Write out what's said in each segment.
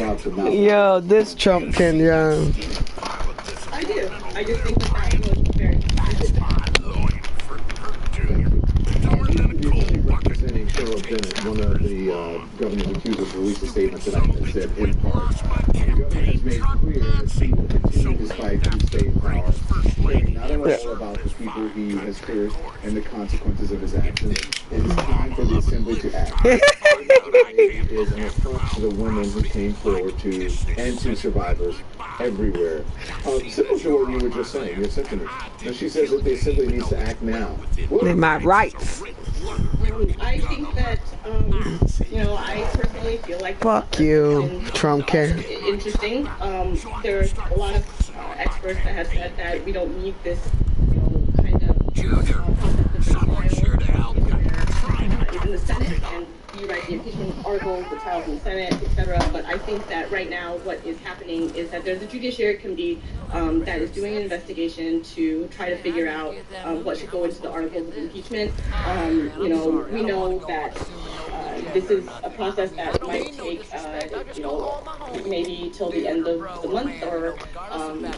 allowed to mouth. Yo, this Trump can, yeah. I do. I just think that was very representing Cheryl Bennett, one of the governor's accusers, released a statement tonight that said, in part, the governor has made clear that he will continue his fight to state power, caring not at all about the people he has cursed and the consequences of his actions. It is time for the assembly to act. It is an affront to the women who came forward to, and to survivors everywhere. Similar to what you were just saying, your sentiment. Now, she says that the assembly needs to act now. They're my rights. I think that, you know, I personally feel like... Fuck you, Trump can. Interesting. There's a lot of experts that have said that we don't need this, you know, kind of in the Senate, and you write the impeachment articles, the trials in the Senate, etc. But I think that right now what is happening is that there's a judiciary committee that is doing an investigation to try to figure out what should go into the articles of impeachment. You know, we know that this is a process that might take, you know, maybe till the end of the month, or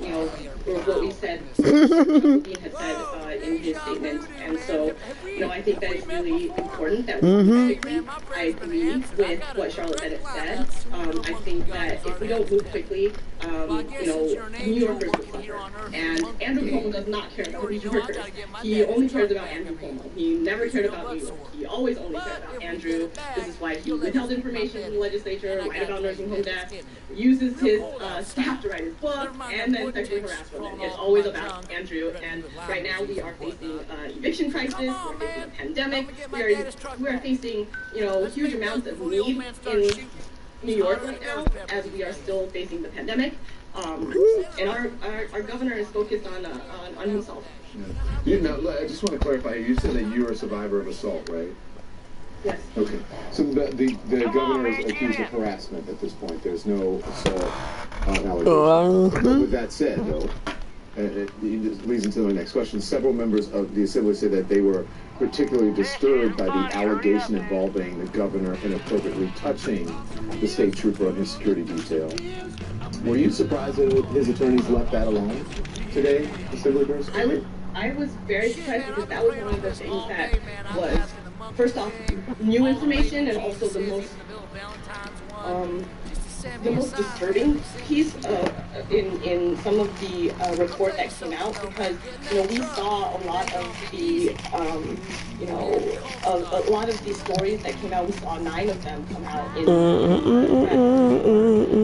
you know, or what we said, Dean had said in his statement. And so, you know, I think that it's really important that we move quickly. I agree with what Charlotte Bennett said. I think that if we don't move quickly, you know, New Yorkers will suffer. And Andrew Cuomo does not care about New Yorkers. He only cares about Andrew Cuomo. He never cared about New York. He always only cared about Andrew. This is why he withheld information from the legislature, lied about nursing home deaths, uses his staff to write his book, and then sexually harass women. It's always about Andrew. And right now we are facing eviction crisis. We're facing a pandemic. We are facing, you know, huge amounts of need in New York right now, as we are still facing the pandemic. And our governor is focused on himself. Yeah. You know, I just want to clarify. You said that you were a survivor of assault, right? Yes. Okay. So the governor is accused of harassment at this point. There's no assault allegation. With that said, though, it leads into the next question. Several members of the assembly said that they were particularly disturbed by the allegation involving the governor inappropriately touching the state trooper on his security detail. Were you surprised that his attorneys left that alone today, Assembly person? I was very surprised, because that was one of the things that was, first off, new information, and also the most disturbing piece in some of the report that came out, because, you know, we saw a lot of the you know, a lot of these stories that came out. We saw 9 of them come out in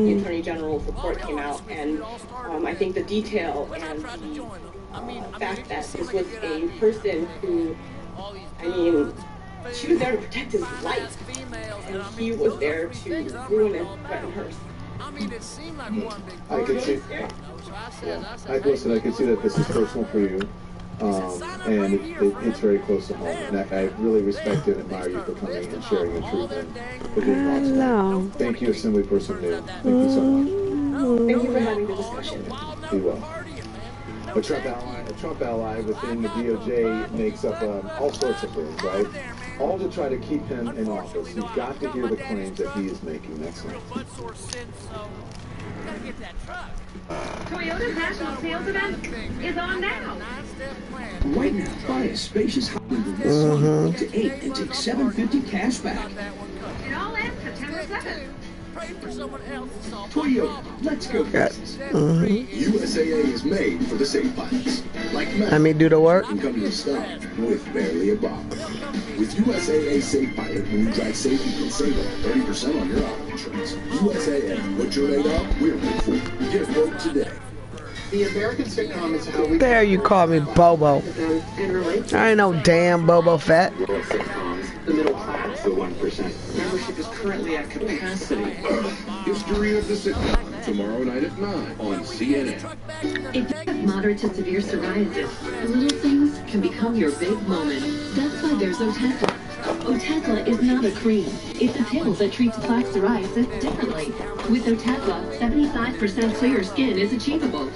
the Attorney General's report came out, and I think the detail and the fact that this was a person who, I mean, she was there to protect his life, and he was there to ruin and threaten hers. I can see. Listen, I can see that this is personal for you, and it's very close to home. And I really respect and admire you for coming and sharing the truth and for being honest. Thank you, Assembly Person New. Thank you so much. Thank you for having the discussion. Be well. A Trump ally within the DOJ makes up all sorts of things, right? All to try to keep him in office. You've got to hear the claims that he is making. Excellent. Toyota's national sales event is on now. Right now, buy a spacious Highlander up to 8 and take $750 cash back. It all ends September 7th. Toyota, let's go places. USAA is made for the safe pilots. Like Let me do the work. can come to a stop with barely a bomb. With USAA Safe Pilot, when you drive safe, you can save up 30% on your auto insurance. USAA, what you're made of, we're made for. Get a quote today. The American sitcom is how we... There you call me Bobo. I ain't no damn Bobo Fett. The middle class, the 1%. Membership is currently at capacity. History of the sitcom, tomorrow night at 9 on CNN. If you have moderate to severe psoriasis, little things can become your big moment. That's why there's Otezla. Otezla is not a cream. It's a pill that treats plaque psoriasis differently. With Otezla, 75% clear skin is achievable.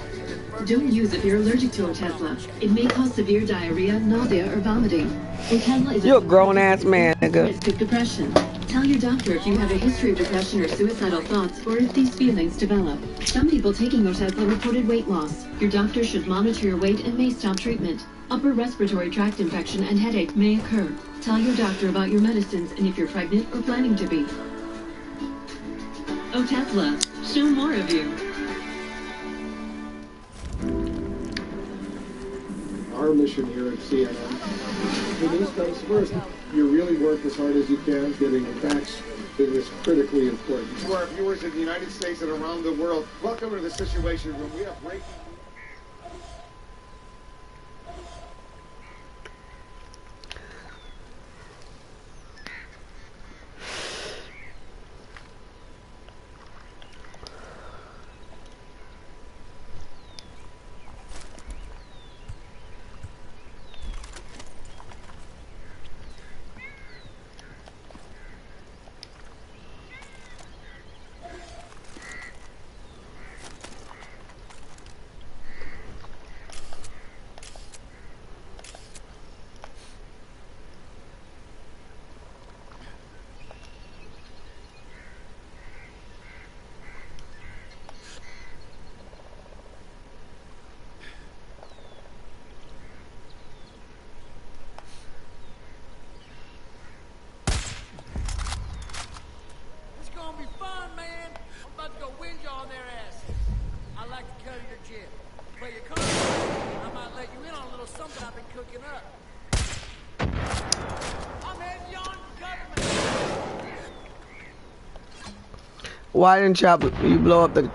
Don't use if you're allergic to Otezla. It may cause severe diarrhea, nausea, or vomiting. Otezla is You're a grown-ass man, nigga. risk of depression. Tell your doctor if you have a history of depression or suicidal thoughts, or if these feelings develop. Some people taking Otezla reported weight loss. Your doctor should monitor your weight and may stop treatment. Upper respiratory tract infection and headache may occur. Tell your doctor about your medicines and if you're pregnant or planning to be. Otezla, show more of you. Our mission here at CNN, the news comes first. You really work as hard as you can, getting the facts. It is critically important. To our viewers in the United States and around the world, welcome to the Situation Room. We have breaking. Why didn't you blow up the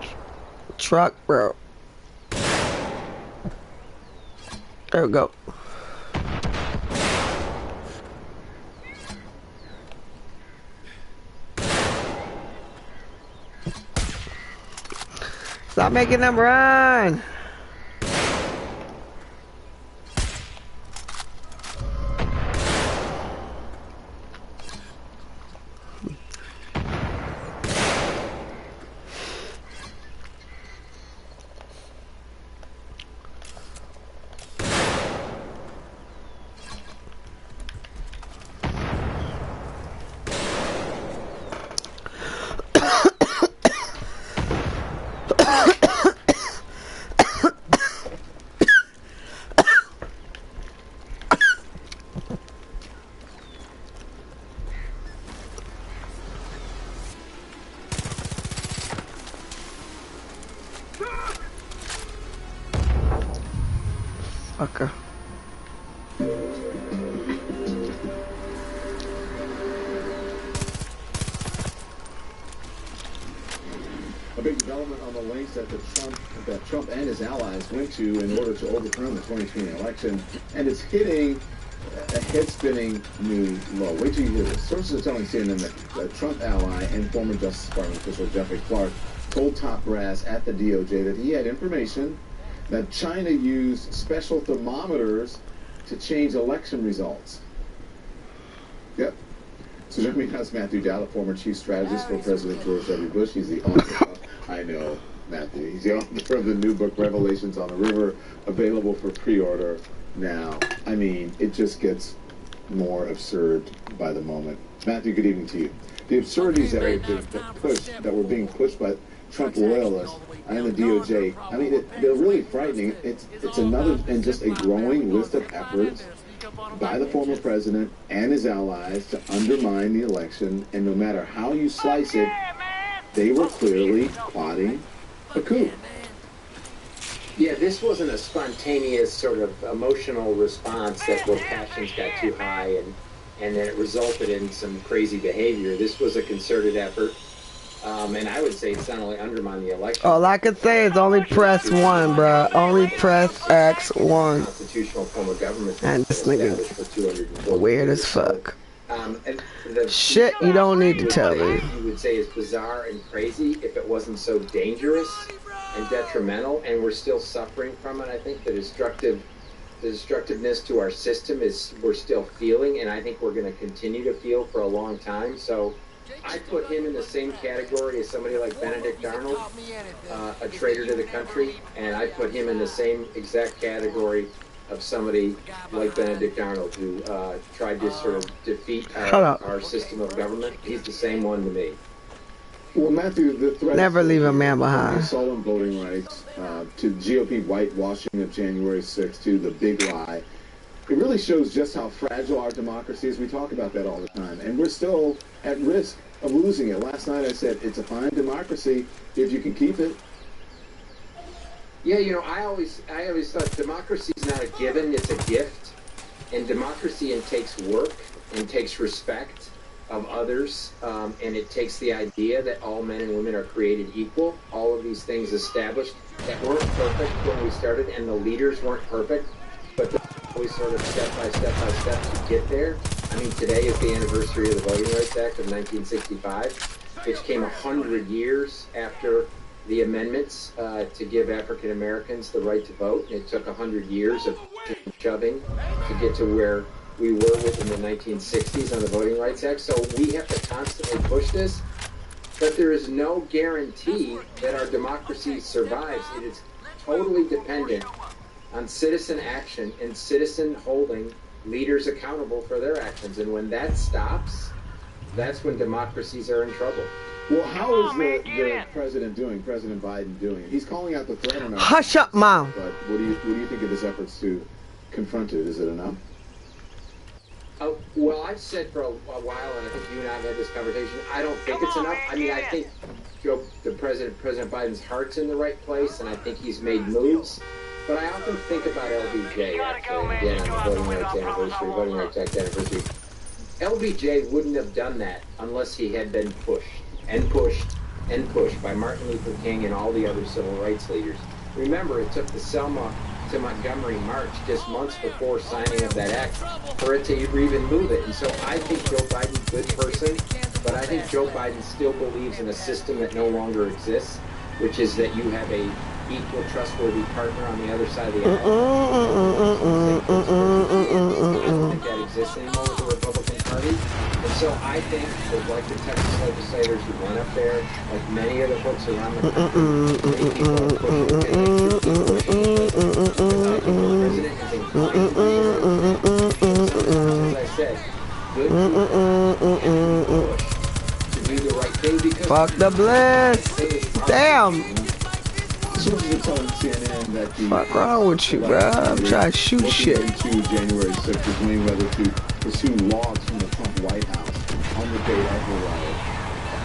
truck, bro? There we go. Stop making them run. Fucker. A big development on the links that Trump and his allies went to in order to overturn the 2020 election, and it's hitting a head-spinning new low. Wait till you hear this. Sources are telling CNN that the Trump ally and former Justice Department official Jeffrey Clark told top brass at the DOJ that he had information that China used special thermometers to change election results. Yep. So joining me now is Matthew Dowd, former chief strategist for President George W. Bush. He's the author of, I know, Matthew. He's the author of the new book, Revelations on the River, available for pre-order now. I mean, it just gets more absurd by the moment. Matthew, good evening to you. The absurdities that were being pushed by Trump loyalists and the DOJ, I mean, they're really frightening. It's another and just a growing list of efforts by the former president and his allies to undermine the election, and no matter how you slice it, they were clearly plotting a coup. Yeah, this wasn't a spontaneous sort of emotional response that where passions got too high and then it resulted in some crazy behavior. This was a concerted effort. And I would say it's not only undermine the election. All I could say is only press 1, bruh. Only press X1. Constitutional form of government. And this nigga weird as fuck. Shit you don't need to tell me. You would say is bizarre and crazy if it wasn't so dangerous and detrimental, and we're still suffering from it. I think the destructiveness to our system is we're still feeling, and I think we're going to continue to feel for a long time. So I put him in the same category as somebody like Benedict Arnold, a traitor to the country, and I put him in the same exact category of somebody like Benedict Arnold, who tried to sort of defeat our system of government. He's the same one to me. Well, Matthew, the threat Never leave a man behind. Assault on voting rights, to GOP whitewashing of January 6th, to the big lie. It really shows just how fragile our democracy is. We talk about that all the time, and we're still at risk of losing it. Last night I said it's a fine democracy if you can keep it. Yeah, you know, I always thought democracy is not a given; it's a gift. And democracy takes work and takes respect of others, and it takes the idea that all men and women are created equal. All of these things established that weren't perfect when we started, and the leaders weren't perfect, but always sort of step by step to get there. I mean, today is the anniversary of the Voting Rights Act of 1965, which came 100 years after the amendments to give African Americans the right to vote. It took 100 years of shoving to get to where we were within the 1960s on the Voting Rights Act. So we have to constantly push this, but there is no guarantee that our democracy survives. It is totally dependent on citizen action and citizen holding leaders accountable for their actions. And when that stops, that's when democracies are in trouble. Well, how is the president doing, President Biden doing? He's calling out the threat on our... Hush up, Mom. But what do you think of his efforts to confront it? Is it enough? Well, I've said for a while, and I think you and I have had this conversation, I don't think it's enough. I mean, I think President Biden's heart's in the right place, and I think he's made moves. But I often think about LBJ, actually, again, on the Voting Rights Act anniversary. LBJ wouldn't have done that unless he had been pushed and pushed and pushed by Martin Luther King and all the other civil rights leaders. Remember, it took the Selma to Montgomery march just months before signing of that act for it to even move it. And so I think Joe Biden's a good person, but I think Joe Biden still believes in a system that no longer exists, which is that you have a equal, trustworthy partner on the other side of the aisle. I don't think that exists anymore with the Republican Party. And so I think that, like the Texas legislators who went up there, like many of the folks around the country, many people are pushing the president is inclined to be as I said, good people to do the right thing because fuck the bliss. Damn. Sources are telling CNN that the... What's wrong with you, bro? I'm trying to shoot shit. Into January 6th is weighing whether to pursue logs from the Trump White House on the day of the riot.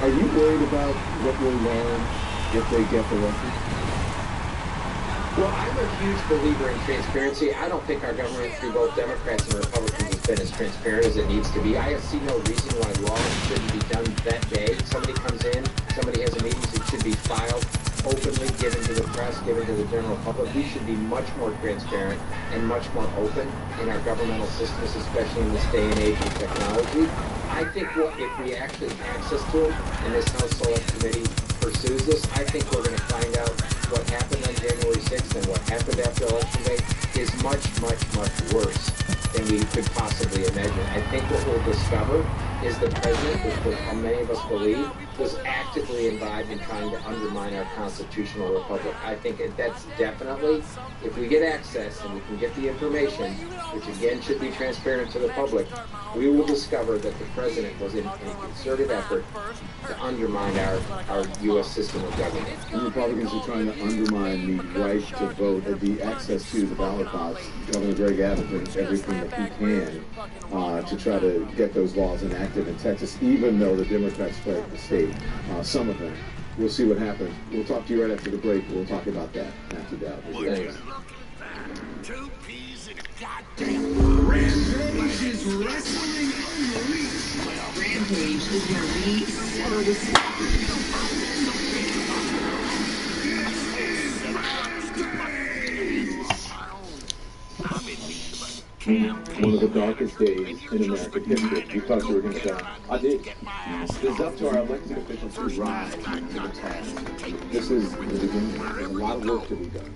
Are you worried about what we'll learn if they get the record? Well, I'm a huge believer in transparency. I don't think our government, through both Democrats and Republicans, has been as transparent as it needs to be. I see no reason why laws shouldn't be done that day. Somebody comes in, somebody has a meeting, it should be filed openly, given to the press, given to the general public. We should be much more transparent and much more open in our governmental systems, especially in this day and age of technology. I think if we actually have access to them, and this House Select Committee pursues this, I think we're going to find out what happened on January 6th and what happened after Election Day is much, much, much worse than we could possibly imagine. I think what we'll discover is the president, which many of us believe, was actively involved in trying to undermine our constitutional republic. I think that's definitely, if we get access and we can get the information, which again should be transparent to the public, we will discover that the president was in a concerted effort to undermine our U.S. system of government. And Republicans are trying to undermine the right to vote, or the access to the ballot box. Governor Greg Abbott doing everything that he can to try to get those laws enacted in Texas, even though the Democrats fled the state. Some of them. We'll see what happens. We'll talk to you right after the break. We'll talk about that after that. Thanks. 2 peas in a goddamn Rampage is wrestling unleashed. Rampage is where we settle the One of the darkest days in American history. You thought you were going to die. I did. It's up to our elected officials to rise to the task. This is the beginning. There's a lot of work to be done.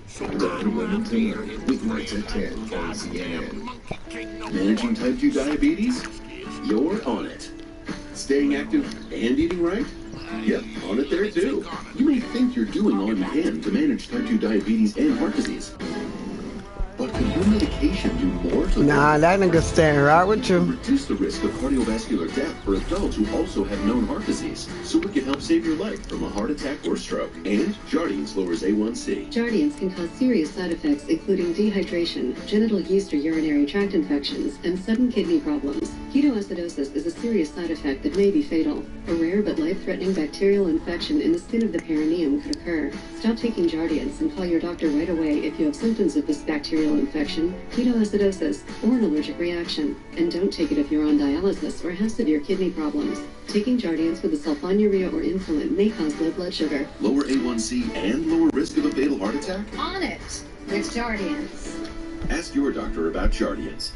Weeknights at 10 on CNN. Managing type 2 diabetes? You're on it. Staying active and eating right? Yep, on it there too. You may think you're doing all you can to manage type 2 diabetes and heart disease. But But could your medication do more to Nah, that nigga staying right with you. reduce the risk of cardiovascular death for adults who also have known heart disease? So it can help save your life from a heart attack or stroke. And Jardiance lowers A1C. Jardiance can cause serious side effects, including dehydration, genital yeast or urinary tract infections, and sudden kidney problems. Ketoacidosis is a serious side effect that may be fatal. A rare but life-threatening bacterial infection in the skin of the perineum could occur. Stop taking Jardiance and call your doctor right away if you have symptoms of this bacterial infection, ketoacidosis, or an allergic reaction. And don't take it if you're on dialysis or have severe kidney problems. Taking Jardiance with a sulfonylurea or insulin may cause low blood sugar. Lower A1C and lower risk of a fatal heart attack? On it with Jardiance. Ask your doctor about Jardiance.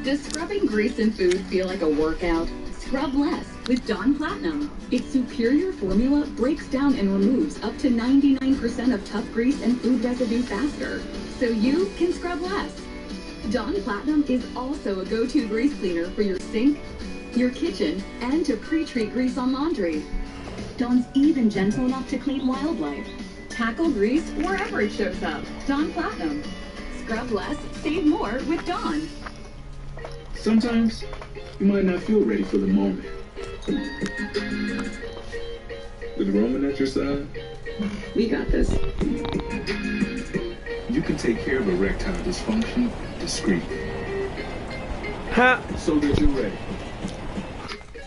Does scrubbing grease and food feel like a workout? Scrub less with Dawn Platinum. Its superior formula breaks down and removes up to 99% of tough grease and food residue faster, so you can scrub less. Dawn Platinum is also a go-to grease cleaner for your sink, your kitchen, and to pre-treat grease on laundry. Dawn's even gentle enough to clean wildlife. Tackle grease wherever it shows up. Dawn Platinum. Scrub less, save more with Dawn. Sometimes you might not feel ready for the moment. With Roman at your side, We got this. you can take care of erectile dysfunction discreetly. Huh? So that you're ready.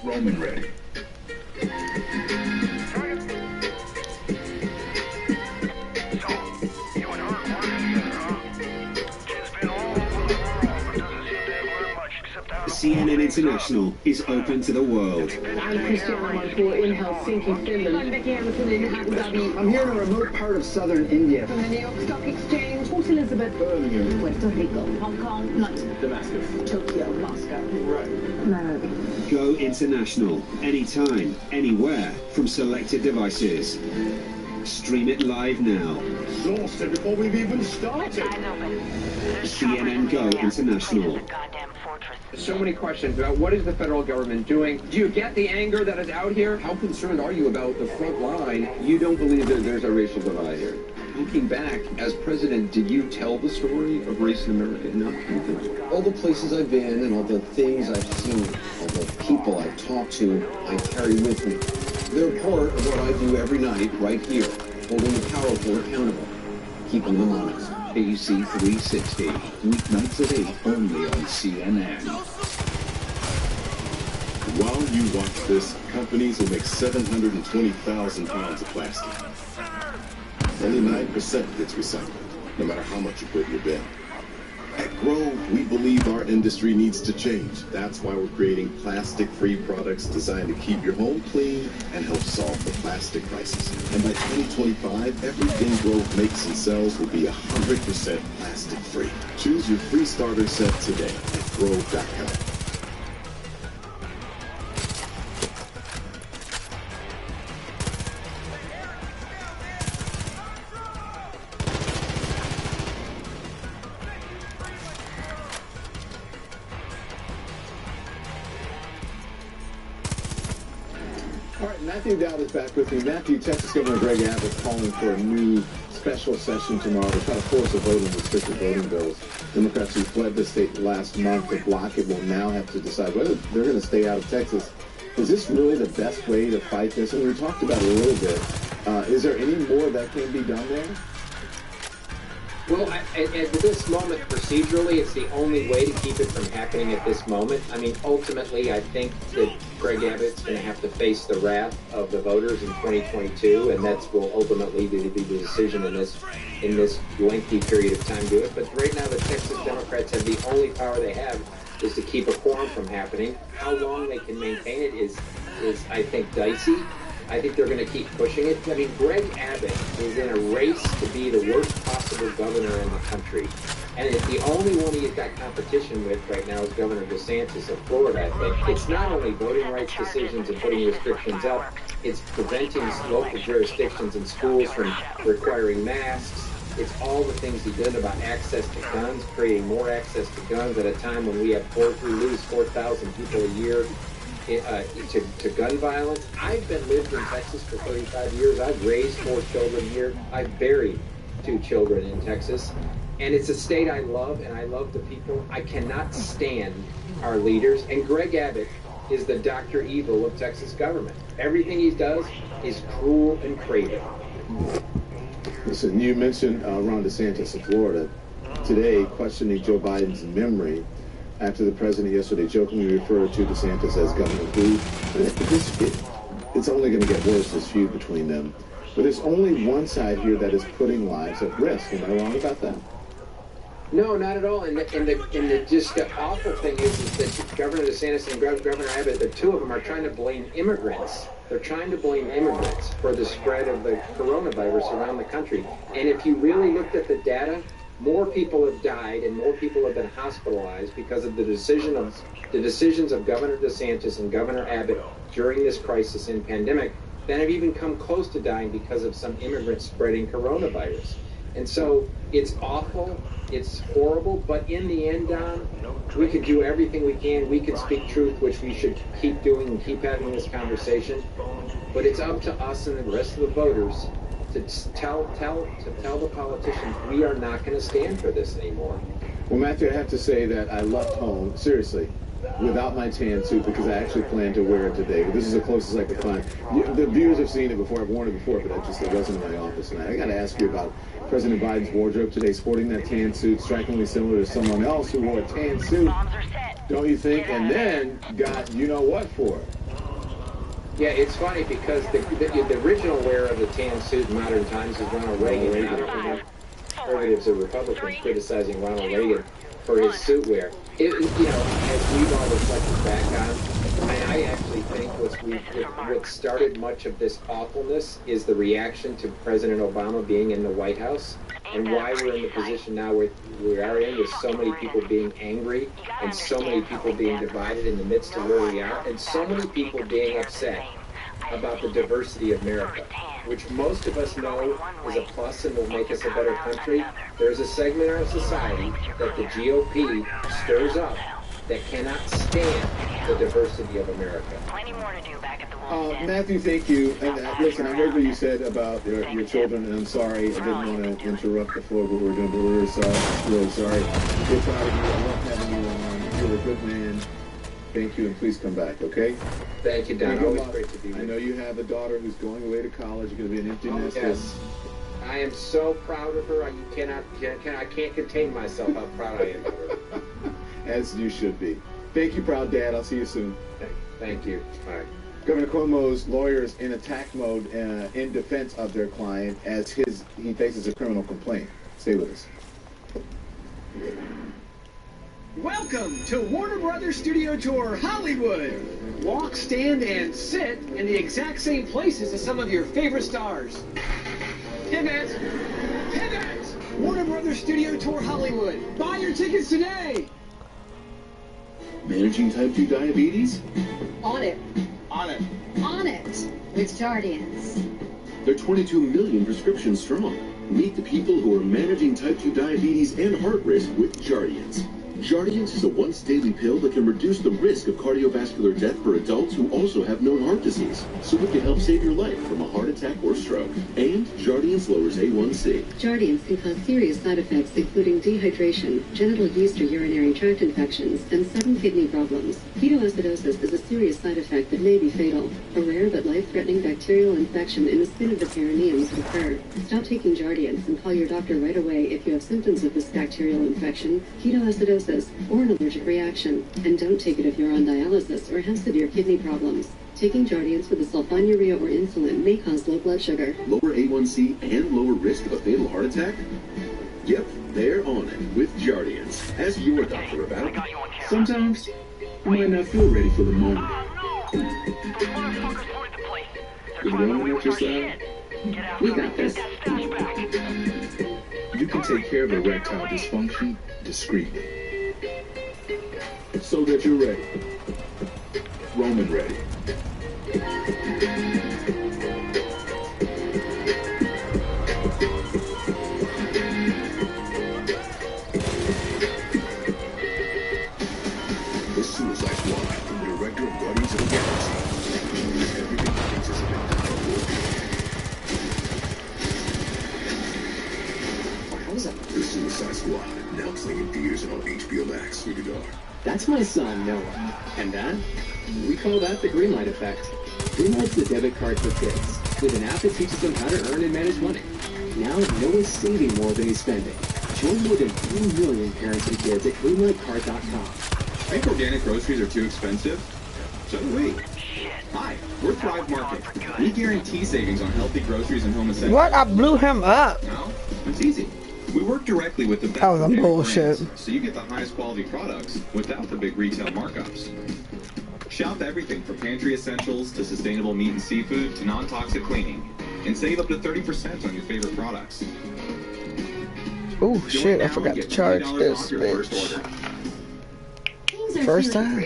Roman ready. CNN International is open to the world. I'm Cristiano Marcola in Helsinki, Finland. I'm Becky Hamilton in Abu Dhabi. I'm here in a remote part of southern India. From the New York Stock Exchange, Port Elizabeth, Birmingham, Puerto Rico, Hong Kong, London, Damascus, Tokyo, Moscow, right. Nairobi. Go international, anytime, anywhere, from selected devices. Stream it live now. Exhausted before we've even started. CNN Go International. So many questions about what is the federal government doing. Do you get the anger that is out here? How concerned are you about the front line? You don't believe that there's a racial divide here. Looking back, as president, did you tell the story of race in America? No, you didn't. All the places I've been and all the things I've seen, all the people I've talked to, I carry with me. They're part of what I do every night right here, holding the powerful accountable, keeping them honest. AC 360, weeknights at 8, only on CNN. While you watch this, companies will make 720,000 pounds of plastic. Only 9% gets recycled, no matter how much you put in your bin. At Grove, we believe our industry needs to change. That's why we're creating plastic-free products designed to keep your home clean and help solve the plastic crisis. And by 2025, everything Grove makes and sells will be 100% plastic-free. Choose your free starter set today at Grove.com. All right, Matthew Dowd is back with me. Matthew, Texas Governor Greg Abbott calling for a new special session tomorrow to try to force a vote on restricted voting bills. Democrats who fled the state last month to block it will now have to decide whether they're going to stay out of Texas. Is this really the best way to fight this? And we talked about it a little bit. Is there any more that can be done there? Well, at this moment, procedurally, it's the only way to keep it from happening at this moment. I mean, ultimately, I think that Greg Abbott's going to have to face the wrath of the voters in 2022, and that will ultimately be the decision in this lengthy period of time to do it. But right now, the Texas Democrats have the only power they have is to keep a quorum from happening. How long they can maintain it is I think, dicey. I think they're going to keep pushing it. I mean, Greg Abbott is in a race to be the worst possible governor in the country. And the only one he's got competition with right now is Governor DeSantis of Florida, I think. It's not only voting rights decisions and putting restrictions up, it's preventing local jurisdictions and schools from requiring masks. It's all the things he did about access to guns, creating more access to guns at a time when we lose 4,000 people a year. To gun violence. I've lived in Texas for 35 years. I've raised 4 children here. I've buried 2 children in Texas. And it's a state I love, and I love the people. I cannot stand our leaders. And Greg Abbott is the Dr. Evil of Texas government. Everything he does is cruel and craven. Listen, you mentioned Ron DeSantis of Florida today questioning Joe Biden's memory after the president yesterday jokingly referred to DeSantis as Governor Who. It's only going to get worse, this feud between them. But there's only one side here that is putting lives at risk. Am I wrong about that? No, not at all. And the awful thing is that Governor DeSantis and Governor Abbott, the two of them are trying to blame immigrants. They're trying to blame immigrants for the spread of the coronavirus around the country. And if you really looked at the data, more people have died and more people have been hospitalized because of the decisions of Governor DeSantis and Governor Abbott during this crisis and pandemic than have even come close to dying because of some immigrants spreading coronavirus. And so it's awful, it's horrible, but in the end, Don, we could do everything we can. We could speak truth, which we should keep doing and keep having this conversation. But it's up to us and the rest of the voters to tell the politicians we are not going to stand for this anymore. Well, Matthew, I have to say that I left home, seriously, without my tan suit because I actually planned to wear it today. This is the closest I could find. The viewers have seen it before. I've worn it before, but it wasn't in my office. And I got to ask you about President Biden's wardrobe today, sporting that tan suit, strikingly similar to someone else who wore a tan suit, don't you think? And then got you-know-what for it. Yeah, it's funny because the original wearer of the tan suit in modern times is Ronald Reagan. I don't remember conservatives or Republicans criticizing Ronald Reagan for his suit wear. As we've all reflected back on, I actually think what started much of this awfulness is the reaction to President Obama being in the White House, and why we're in the position now we are in, with so many people being angry and so many people being divided in the midst of where we are, and so many people being upset about the diversity of America, which most of us know is a plus and will make us a better country. There's a segment of our society that the GOP stirs up that cannot stand the diversity of America. Matthew, thank you. And listen, I heard what you said about your children, and I'm sorry. I didn't want to interrupt the flow of what we're doing, but we're really sorry. Really sorry. We're proud of you. I love having you on. You're a good man. Thank you, and please come back, okay? Thank you, Don. Always great to be with you. I know you have a daughter who's going away to college. You're going to be an empty nest. Yes. I am so proud of her. I can't contain myself how proud I am of her. As you should be. Thank you, proud dad. I'll see you soon. Thank you. All right. Governor Cuomo's lawyers in attack mode in defense of their client as he faces a criminal complaint. Stay with us. Welcome to Warner Brothers Studio Tour Hollywood. Walk, stand, and sit in the exact same places as some of your favorite stars. Pivot! Pivot! Warner Brothers Studio Tour Hollywood. Buy your tickets today! Managing type 2 diabetes? On it. On it. On it. With Jardiance. They're 22 million prescriptions strong. Meet the people who are managing type 2 diabetes and heart risk with Jardiance. Jardiance is a once-daily pill that can reduce the risk of cardiovascular death for adults who also have known heart disease, so it can help save your life from a heart attack or stroke. And Jardiance lowers A1C. Jardiance can cause serious side effects including dehydration, genital yeast or urinary tract infections, and sudden kidney problems. Ketoacidosis is a serious side effect that may be fatal. A rare but life-threatening bacterial infection in the skin of the perineum can occur. Stop taking Jardiance and call your doctor right away if you have symptoms of this bacterial infection, ketoacidosis, or an allergic reaction. And don't take it if you're on dialysis or have severe kidney problems. Taking Jardiance with a sulfonylurea or insulin may cause low blood sugar. Lower A1C and lower risk of a fatal heart attack? Yep, they're on it with Jardiance. Ask your doctor about it. Sometimes you might not feel ready for the moment. With women at your side, we got this. You can take care of erectile dysfunction discreetly, so that you're ready. Roman ready. The Suicide Squad from the director of Guardians of the Galaxy. Everything thinks is a bit. The Suicide Squad. sweetie. That's my son, Noah. And that? We call that the green light effect. Greenlight's the debit card for kids, with an app that teaches them how to earn and manage money. Now Noah's saving more than he's spending. Join more than 3 million parents and kids at greenlightcard.com. Think organic groceries are too expensive? So do we. Hi, we're Thrive Market. We guarantee savings on healthy groceries and home essentials. What? I blew him up. No, it's easy. We work directly with the best That was some organic bullshit. brands, so you get the highest quality products without the big retail markups. Shop everything from pantry essentials to sustainable meat and seafood to non-toxic cleaning, and save up to 30% on your favorite products. Oh shit! I forgot to charge this bitch. First time.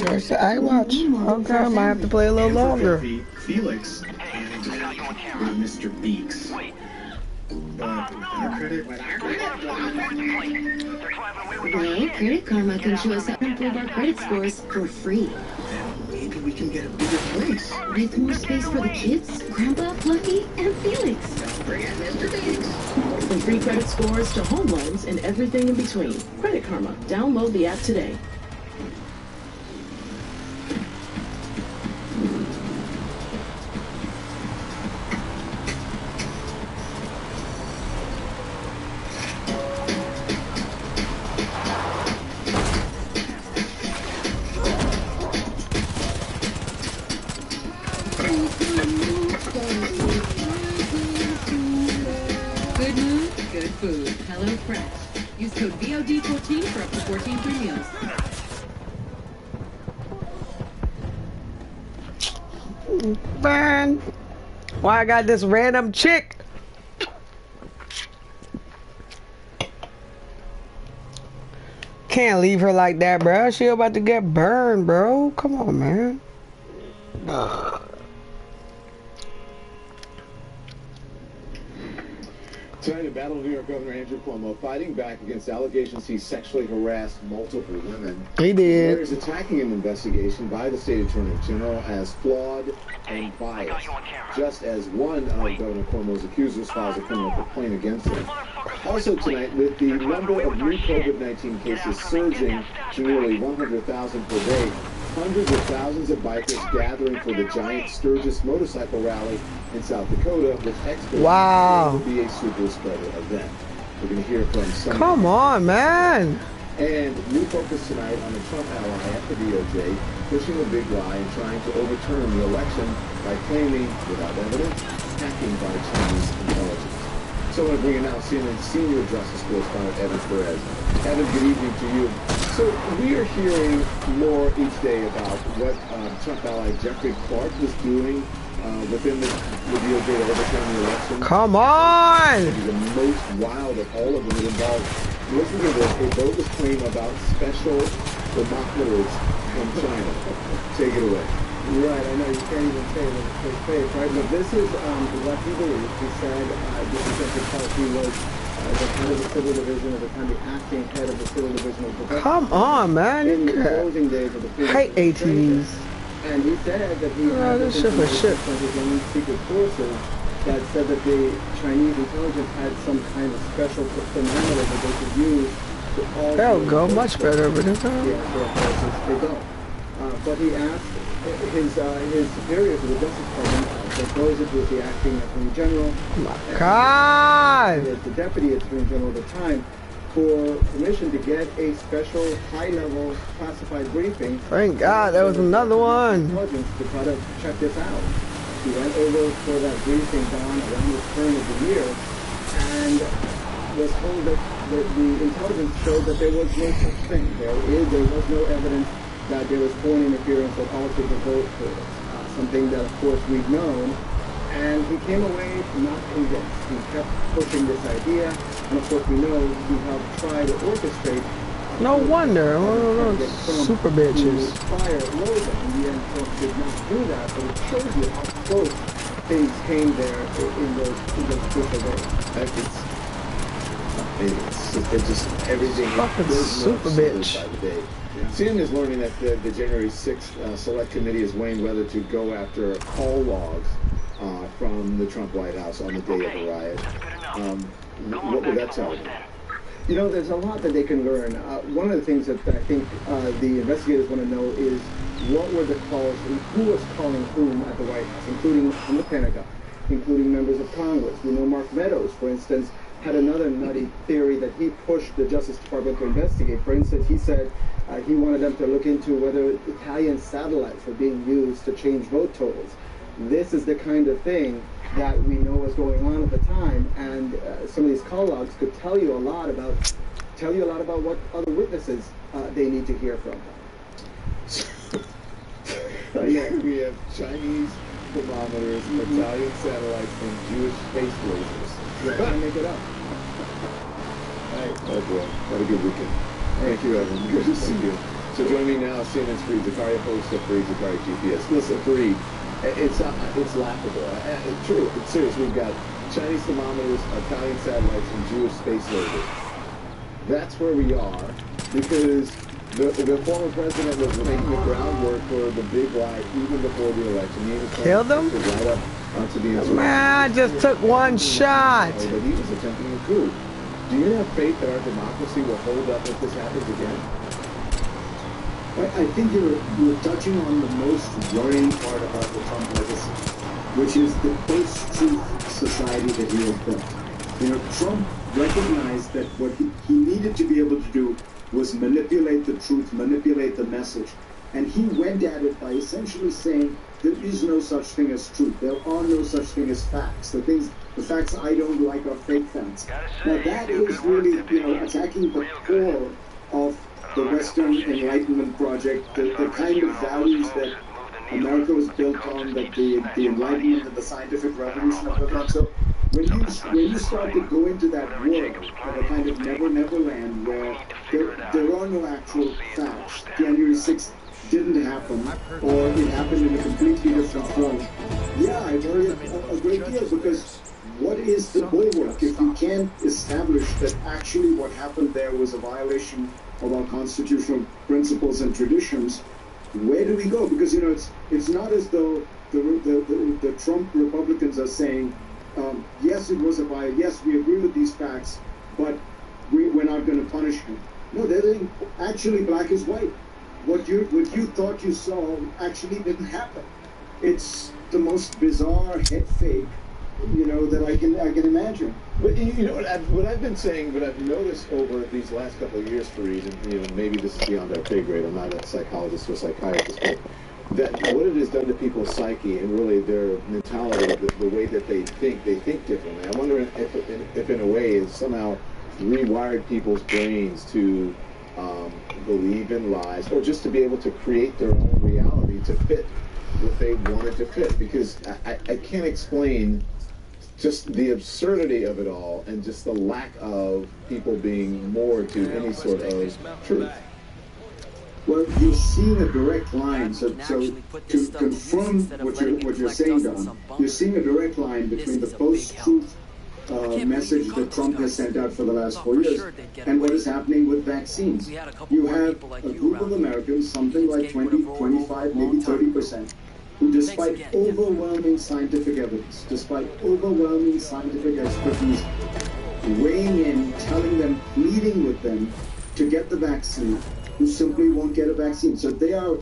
First time. I watch. Okay, I might have to play a little longer. Felix and Mr. Beeks. Well, Credit Karma can show us how to improve our credit scores for free. Maybe we can get a bigger place. With more space for the kids, Grandpa, Lucky, and Felix. Don't forget Mr. Beeks. From free credit scores to home loans and everything in between. Credit Karma. Download the app today. Good mood, good food. Hello Fresh. Use code VOD14 for up to 14 free meals. Man, why I got this random chick? Can't leave her like that, bro. She about to get burned, bro. Come on, man. Tonight in Battle, New York Governor Andrew Cuomo fighting back against allegations he sexually harassed multiple women. He did. Lawyers attacking an investigation by the state attorney general as flawed and biased, just as one of Governor Cuomo's accusers files a criminal complaint against him. Also tonight, with the number of new COVID-19 cases surging to nearly 100,000 per day, hundreds of thousands of bikers gathering for the giant Sturgis motorcycle rally in South Dakota, which experts will be a super spreader event. We're going to hear from some. Come on, man. And new focus tonight on the Trump ally at the DOJ pushing a big lie and trying to overturn the election by claiming, without evidence, hacking by Chinese intelligence. So I want to bring in now CNN's senior justice correspondent, Evan Perez. Evan, good evening to you. So we are hearing more each day about what Trump ally Jeffrey Clark was doing within the DOJ to overturn the election. Come on! The most wild of all of them that involved, listen to this, a bogus claim about special binoculars from China. Take it away. Right, I know you can't even say it with a straight face, right? But this is what he believes. He said this is Jeffrey Clark. He was the head of the civil division at the time, the acting head of the civil division of the Come on, man. in the closing days of the hate ATVs. And he said that he had this shit was shit. from his own secret sources that said that the Chinese intelligence had some kind of special phenomenon that they could use to alter. That'll go much better, but it's they don't. But he asked his superior to the Justice Department, those it was the acting Attorney General, God, the Deputy Attorney General at the time, for permission to get a special high-level classified briefing. Thank God, there was another one. Intelligence to try to check this out. He went over for that briefing down around the turn of the year, and was told that the intelligence showed that there was no such thing. There was no evidence that there was foreign interference that altered the vote for something that, of course, we've known. And he came away not convinced. He kept pushing this idea, and of course we know he helped try to orchestrate. No wonder, super bitches. Fire Logan. In the end, Trump did not do that, but it shows you how close things came there in those crucial days. It's just everything. Fucking super bitch. CNN is learning that the January 6th Select Committee is weighing whether to go after call logs from the Trump White House on the day of the riot. What would that tell you? You know, there's a lot that they can learn. One of the things that I think the investigators want to know is what were the calls and who was calling whom at the White House, including from the Pentagon, including members of Congress. We know Mark Meadows, for instance, had another nutty theory that he pushed the Justice Department to investigate. For instance, he said he wanted them to look into whether Italian satellites were being used to change vote totals. This is the kind of thing that we know was going on at the time, and some of these call logs could tell you a lot about what other witnesses they need to hear from. Yeah, we have Chinese thermometers, Italian satellites, and Jewish space lasers. Yeah, can't make it up. Oh boy, what a good weekend. Thank you, Evan. Good to see you. So join me now, CNN's Fareed Zakaria, host of Fareed Zakaria GPS. Listen, Fareed, it's laughable. True, it's serious. We've got Chinese thermometers, Italian satellites, and Jewish space lasers. That's where we are, because the former president was making the groundwork for the big lie even before the election. He was killed him? right up onto the insurrection. Man, I just took one shot. But he was attempting a coup. Do you have faith that our democracy will hold up if this happens again? I think you're touching on the most worrying part about the Trump legacy, which is the post-truth society that he has built. You know, Trump recognized that what he needed to be able to do was manipulate the truth, manipulate the message. And he went at it by essentially saying, there is no such thing as truth. There are no such thing as facts. The facts I don't like are fake facts. Now that is really, you know, attacking the core of the Western Enlightenment project, the kind of values that America was built on, that the Enlightenment and the scientific revolution are built on. So when you start to go into that world of a kind of never land where there are no actual facts, January 6th didn't happen, or it happened in a completely different form, yeah, I worry a great deal, because what is the bulwark if we can't establish that actually what happened there was a violation of our constitutional principles and traditions? Where do we go? Because, you know, it's not as though the Trump Republicans are saying, yes, it was a violation, yes, we agree with these facts, but we're not going to punish him. No, they're saying actually black is white. What you thought you saw actually didn't happen. It's the most bizarre head fake, you know, that I can imagine. But you know what I've been saying, what I've noticed over these last couple of years, Fareed, and you know, maybe this is beyond our pay grade. I'm not a psychologist or psychiatrist, but that what it has done to people's psyche and really their mentality, the way that they think differently. I wonder if in a way it's somehow rewired people's brains to believe in lies, or just to be able to create their own reality to fit what they wanted to fit. Because I can't explain just the absurdity of it all, and just the lack of people being more to any sort of truth. Well, you're seeing a direct line. So to confirm what you're saying, Don, you're seeing a direct line between the post-truth message that Trump has sent out for the last 4 years and what is happening with vaccines. You have a group of Americans, something like 20, 25, maybe 30%, who, despite overwhelming scientific evidence, despite overwhelming scientific expertise, weighing in, telling them, pleading with them to get the vaccine, who simply won't get a vaccine. So they are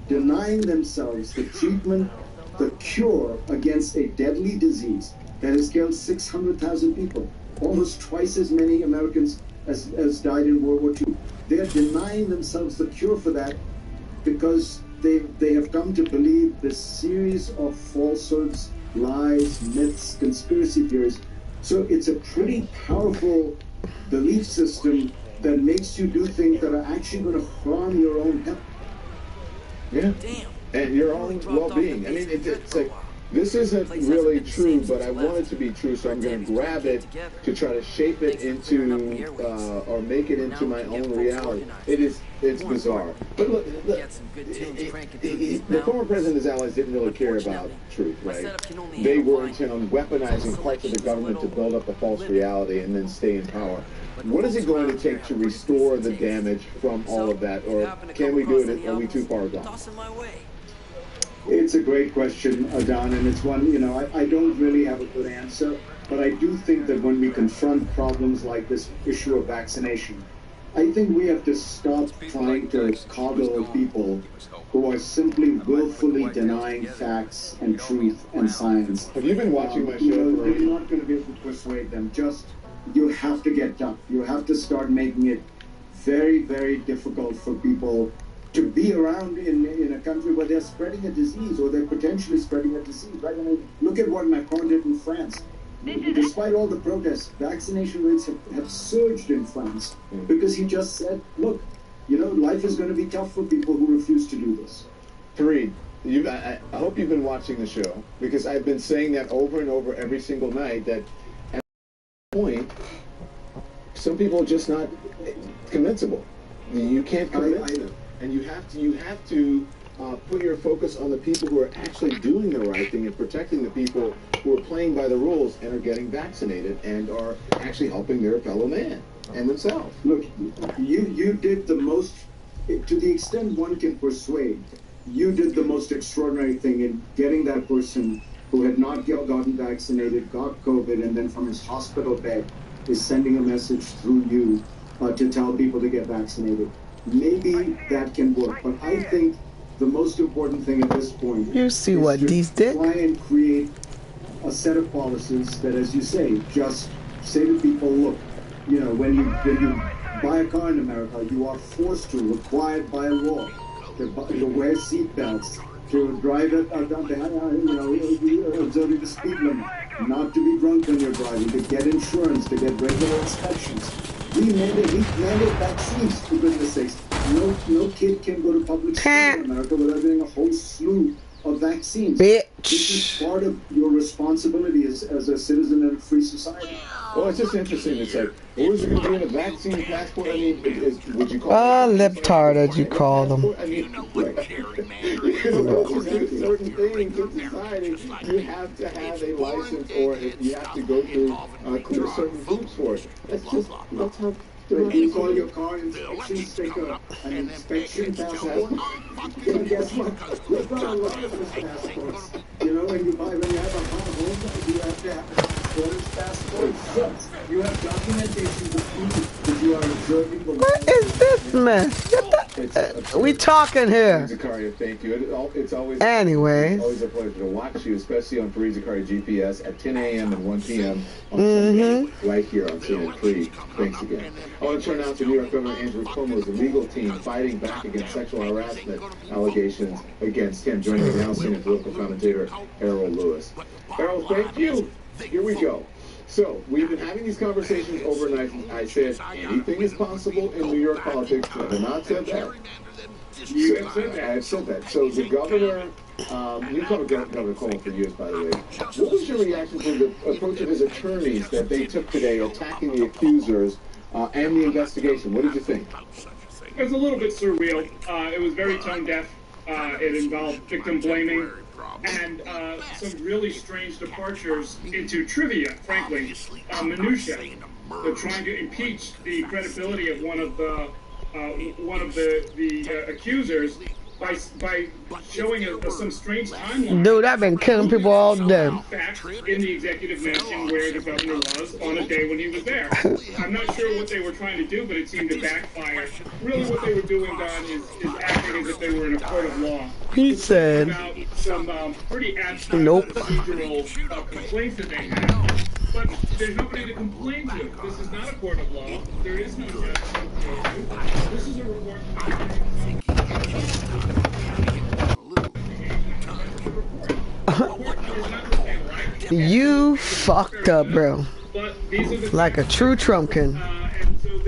denying themselves the treatment, the cure against a deadly disease that has killed 600,000 people, almost twice as many Americans as died in World War II. They are denying themselves the cure for that because they have come to believe this series of falsehoods, lies, myths, conspiracy theories. So it's a pretty powerful belief system that makes you do things that are actually going to harm your own health. Yeah. And your own well-being. I mean, it's like, this isn't really true, but I want it to be true, so I'm going to grab it to try to shape it into, or make it into my own reality. It's bizarre. But look, the former president and his allies didn't really care about truth, right? They were intent on weaponizing parts of the government to build up a false reality and then stay in power. What is it going to take to restore the damage from all of that, or can we do it? Are we too far gone? It's it's a great question, Don, and it's one, I don't really have a good answer, but I do think that when we confront problems like this issue of vaccination, I think we have to stop trying to coddle people who are simply willfully denying facts and truth and science. Have you been watching my show? You're not going to be able to persuade them. You have to get done. You have to start making it very, very difficult for people to be around in a country where they're spreading a disease or they're potentially spreading a disease, right? I mean, look at what Macron did in France. Despite all the protests, vaccination rates have surged in France because he just said, look, life is going to be tough for people who refuse to do this. Fareed, I hope you've been watching the show, because I've been saying that over and over every single night, that at that point, some people are just not convincible. You can't convince them. And you have to put your focus on the people who are actually doing the right thing and protecting the people who are playing by the rules and are getting vaccinated and are actually helping their fellow man and themselves. Look, you did the most, to the extent one can persuade, you did the most extraordinary thing in getting that person who had not gotten vaccinated, got COVID, and then from his hospital bed is sending a message through you to tell people to get vaccinated. Maybe that can work, but I think the most important thing at this point is to try and create a set of policies that, as you say, just say to people, look, when you buy a car in America, you are forced to, required by law, to wear seat belts, to drive it observing the speed limit, not to be drunk when you're driving, to get insurance, to get regular inspections. We mandate vaccines, for goodness sakes. No kid can go to public school in America without getting a whole slew of vaccines. Bitch. This is part of your responsibility as a citizen in a free society. Well, it's just interesting. It's like, what is it going to be in a vaccine passport? I mean, would you call it? Lip-tard, as you call them. I mean, certain things in society, you have to have a license, or you have to go through clear certain hoops for it. That's how. You call your car inspection sticker an inspection passport. Guess what? We've got a lot of those passports. When you have a home, you have to have a transporter's passport. Yes. You have documentation to prove that you are observing the law. What is this mess? We talking here. Zakaria, thank you. It's always anyway. Always a pleasure to watch you, especially on Fareed Zakaria GPS at 10 a.m. and 1 p.m. on Sunday, right here on CNN Free. Thanks again. I want to turn out to New York Governor Andrew Cuomo's legal team fighting back against sexual harassment allegations against him. Joining me now, CNN political commentator Errol Lewis. Errol, thank you. Here we go. So, we've been having these conversations overnight. I said, anything is possible in New York politics. I have not said that. You have said that. I have said that. So, the governor, you covered Governor Cuomo for years, by the way. What was your reaction to the approach of his attorneys that they took today, attacking the accusers and the investigation? What did you think? It was a little bit surreal. It was very tone-deaf. It involved victim blaming and some really strange departures into trivia, frankly, minutia. They're trying to impeach the credibility of one of the accusers by showing some strange timeline. Dude, I've been killing people all day. Back in the executive mansion where the governor was on a day when he was there. I'm not sure what they were trying to do, but it seemed to backfire. Really what they were doing, Don, is acting as if they were in a court of law. He said, about some pretty abstract procedural complaints that they have. But there's nobody to complain to. This is not a court of law. There is no judge to appeal to. This is a report. You fucked up, bro. Like a true Trumpkin.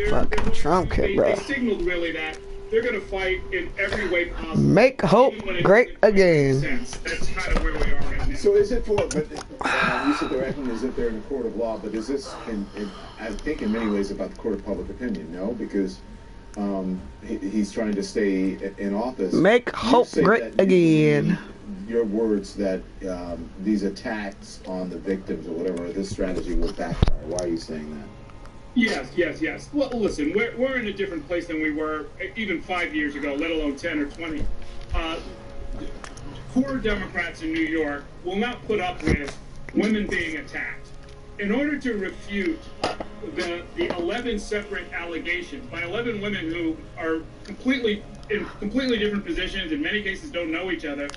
Fucking Trumpkin, bro. They signaled really that they're going to fight in every way possible. Make hope great again. That's kind of where we are right now. So is it for, but you said they're acting as if they're in a court of law, but is this, I think in many ways, about the court of public opinion, no? Because he's trying to stay in office. Make hope great again. Your words that these attacks on the victims or whatever, this strategy will backfire. Why are you saying that? Yes. Well, listen, we're in a different place than we were even 5 years ago, let alone 10 or 20. core Democrats in New York will not put up with women being attacked. In order to refute the 11 separate allegations by 11 women who are in completely different positions, in many cases don't know each other,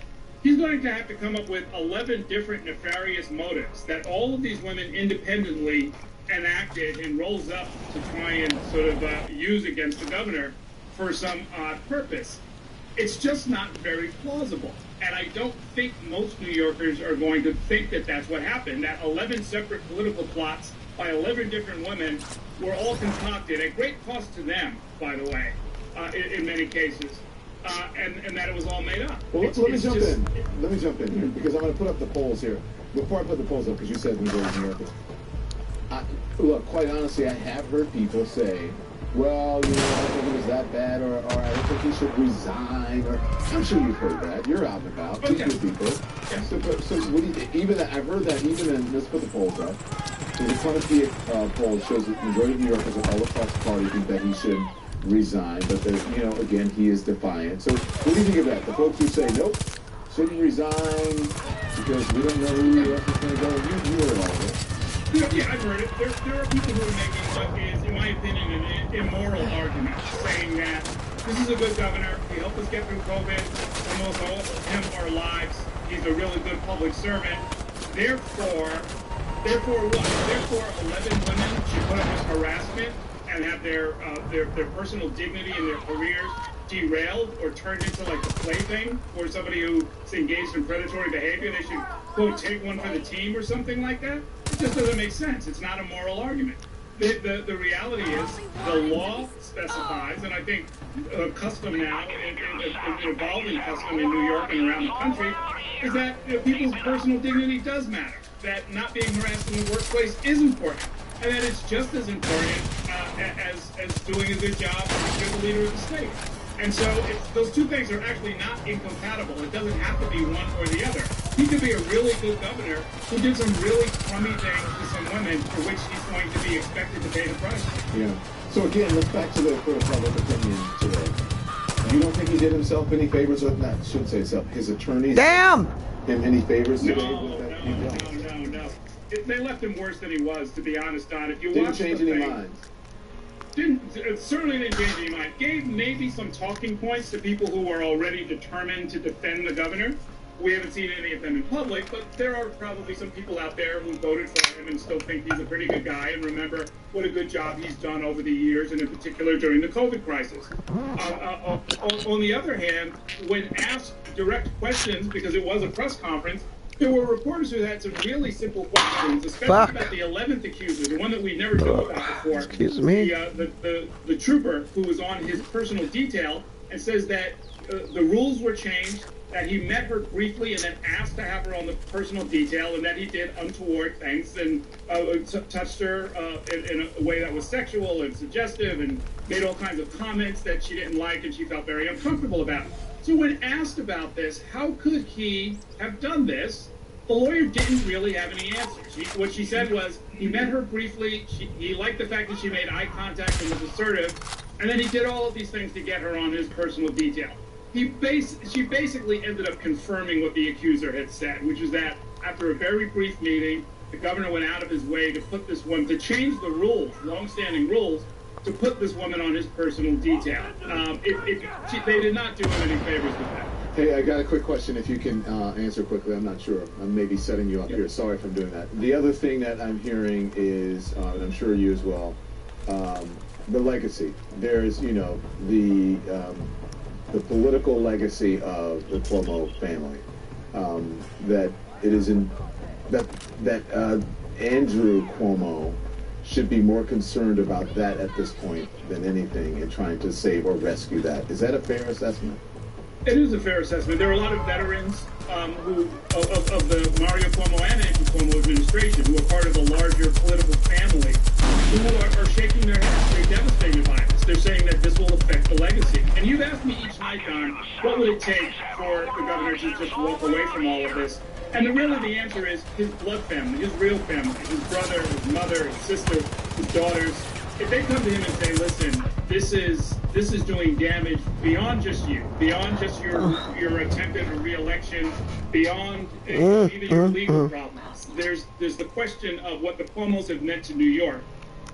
he's going to have to come up with 11 different nefarious motives that all of these women independently enacted and rolls up to try and sort of use against the governor for some odd purpose. It's just not very plausible. And I don't think most New Yorkers are going to think that that's what happened, that 11 separate political plots by 11 different women were all concocted at great cost to them, by the way, in many cases, and that it was all made up. Well, let me jump in. Let me jump in here, because I'm going to put up the polls here. Before I put the polls up, because you said majority of New Yorkers. Look, quite honestly, I have heard people say, well, you know, I don't think it was that bad, or I don't think he should resign, or I'm sure you've heard that. You're out and about. Okay. Speak with people. Yeah. So what do you think? Even that, I've heard that even in, let's put the polls up. So the quantitative poll shows that the majority of New Yorkers all across the party think that he should resign, but that, you know, again, he is defiant. So what do you think of that? The folks who say, nope, shouldn't resign because we don't know who else is going to go. You heard all of it. Yeah, I've heard it. There are people who are making what is, in my opinion, an immoral argument, saying that this is a good governor. He helped us get through COVID. Almost all of him our lives. He's a really good public servant. Therefore what? Therefore, 11 women should put up with harassment and have their personal dignity and their careers derailed or turned into like a plaything for somebody who's engaged in predatory behavior. They should, quote, take one for the team or something like that. It just doesn't make sense. It's not a moral argument. The reality is the law specifies, and I think a custom now, an evolving custom in New York and around the country, is that people's personal dignity does matter. That not being harassed in the workplace is important. And that it's just as important as doing a good job as the leader of the state. And so those two things are actually not incompatible. It doesn't have to be one or the other. He could be a really good governor who did some really crummy things to some women for which he's going to be expected to pay the price. Yeah. So again, let's back to the court of public opinion today. You don't think he did himself any favors with that? I shouldn't say himself. His attorneys. Damn. Him any favors today? No. They left him worse than he was, to be honest, Don. If you didn't watch change the any thing, minds. Certainly didn't change any mind. Gave maybe some talking points to people who are already determined to defend the governor. We haven't seen any of them in public, but there are probably some people out there who voted for him and still think he's a pretty good guy and remember what a good job he's done over the years, and in particular during the COVID crisis. On the other hand, when asked direct questions, because it was a press conference, there were reporters who had some really simple questions, especially about the 11th accuser, the one that we never knew about before. Excuse me. The trooper who was on his personal detail and says that the rules were changed, that he met her briefly and then asked to have her on the personal detail, and that he did untoward things and touched her in a way that was sexual and suggestive and made all kinds of comments that she didn't like and she felt very uncomfortable about. So when asked about this, how could he have done this? The lawyer didn't really have any answers. What she said was, he met her briefly, he liked the fact that she made eye contact and was assertive, and then he did all of these things to get her on his personal detail. She basically ended up confirming what the accuser had said, which is that after a very brief meeting, the governor went out of his way to put this woman, to change the rules, long-standing rules, to put this woman on his personal detail. They did not do him any favors with that. Hey, I got a quick question if you can answer quickly. I'm not sure. I'm maybe setting you up here. Sorry if I'm doing that. The other thing that I'm hearing is, and I'm sure you as well, the legacy. There's, you know, the political legacy of the Cuomo family. That it is in that Andrew Cuomo should be more concerned about that at this point than anything in trying to save or rescue that. Is that a fair assessment? It is a fair assessment. There are a lot of veterans who of the Mario Cuomo and Andrew Cuomo administration who are part of a larger political family who are shaking their heads. They're devastated by this. They're saying that this will affect the legacy. And you've asked me each night, Don, what would it take for the governor to just walk away from all of this? And really the answer is his blood family, his real family, his brother, his mother, his sister, his daughters. If they come to him and say, listen, this is doing damage beyond just you, beyond just your attempt at a re-election, beyond even your legal problems. There's the question of what the Cuomos have meant to New York,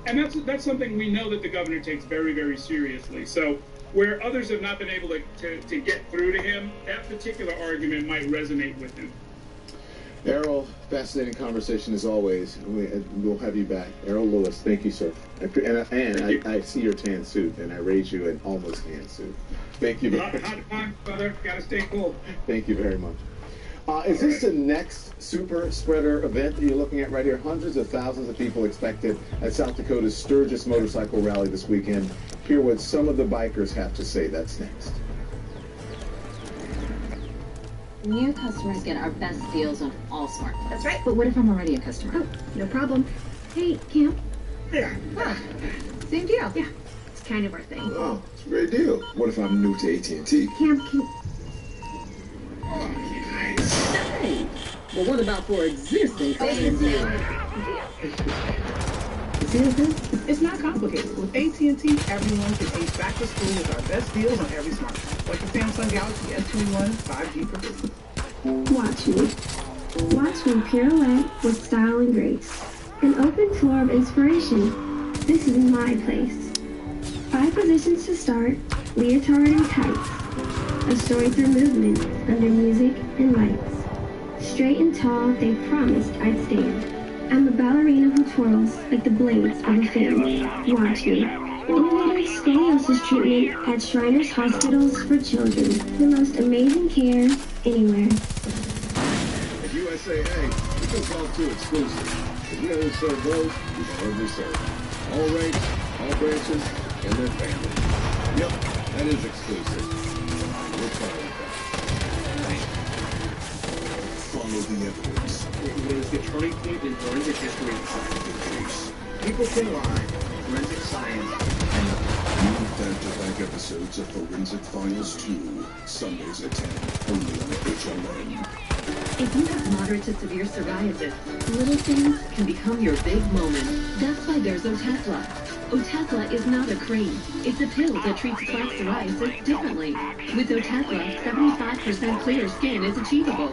and that's something we know that the governor takes very, very seriously. So where others have not been able to get through to him, that particular argument might resonate with him. Errol, fascinating conversation as always. We'll have you back. Errol Lewis, thank you, sir. And I see your tan suit, and I raise you an almost tan suit. Thank you very much. Hot time, brother. Gotta stay cool. Thank you very much. Is this the next super spreader event that you're looking at right here? Hundreds of thousands of people expected at South Dakota's Sturgis Motorcycle Rally this weekend. Hear what some of the bikers have to say. That's next. New customers get our best deals on all smartphones. That's right. But what if I'm already a customer? Oh, no problem. Hey, Camp. Yeah. Same deal. Yeah. It's kind of our thing. Oh, it's a great deal. What if I'm new to AT&T? Camp, can... Hey, but what about for existing customers? It's not complicated. With AT&T, everyone can ace back to school with our best deals on every smartphone, like the Samsung Galaxy S21 5G for business. Watch me. Watch me pirouette with style and grace. An open floor of inspiration. This is my place. 5 positions to start, leotard and tights. A story through movement, under music and lights. Straight and tall, they promised I'd stand. I'm a ballerina who twirls like the blades of a fan. Watch me. Innovative scoliosis treatment at Shriners Hospitals for Children. The most amazing care anywhere. At USAA, we can call too exclusive. If we only serve those who deserve to serve. All ranks, all branches, and their families. Yep, that is exclusive. We're calling that. Follow the evidence. It is the turning point in forensic history. People can lie. Forensic science. New back-to-back episodes of Forensic Files 2. Sundays at 10. Only on HLN. If you have moderate to severe psoriasis, little things can become your big moment. That's why there's Otezla. Otezla is not a cream. It's a pill that treats plaque psoriasis differently. With Otezla, 75% clear skin is achievable.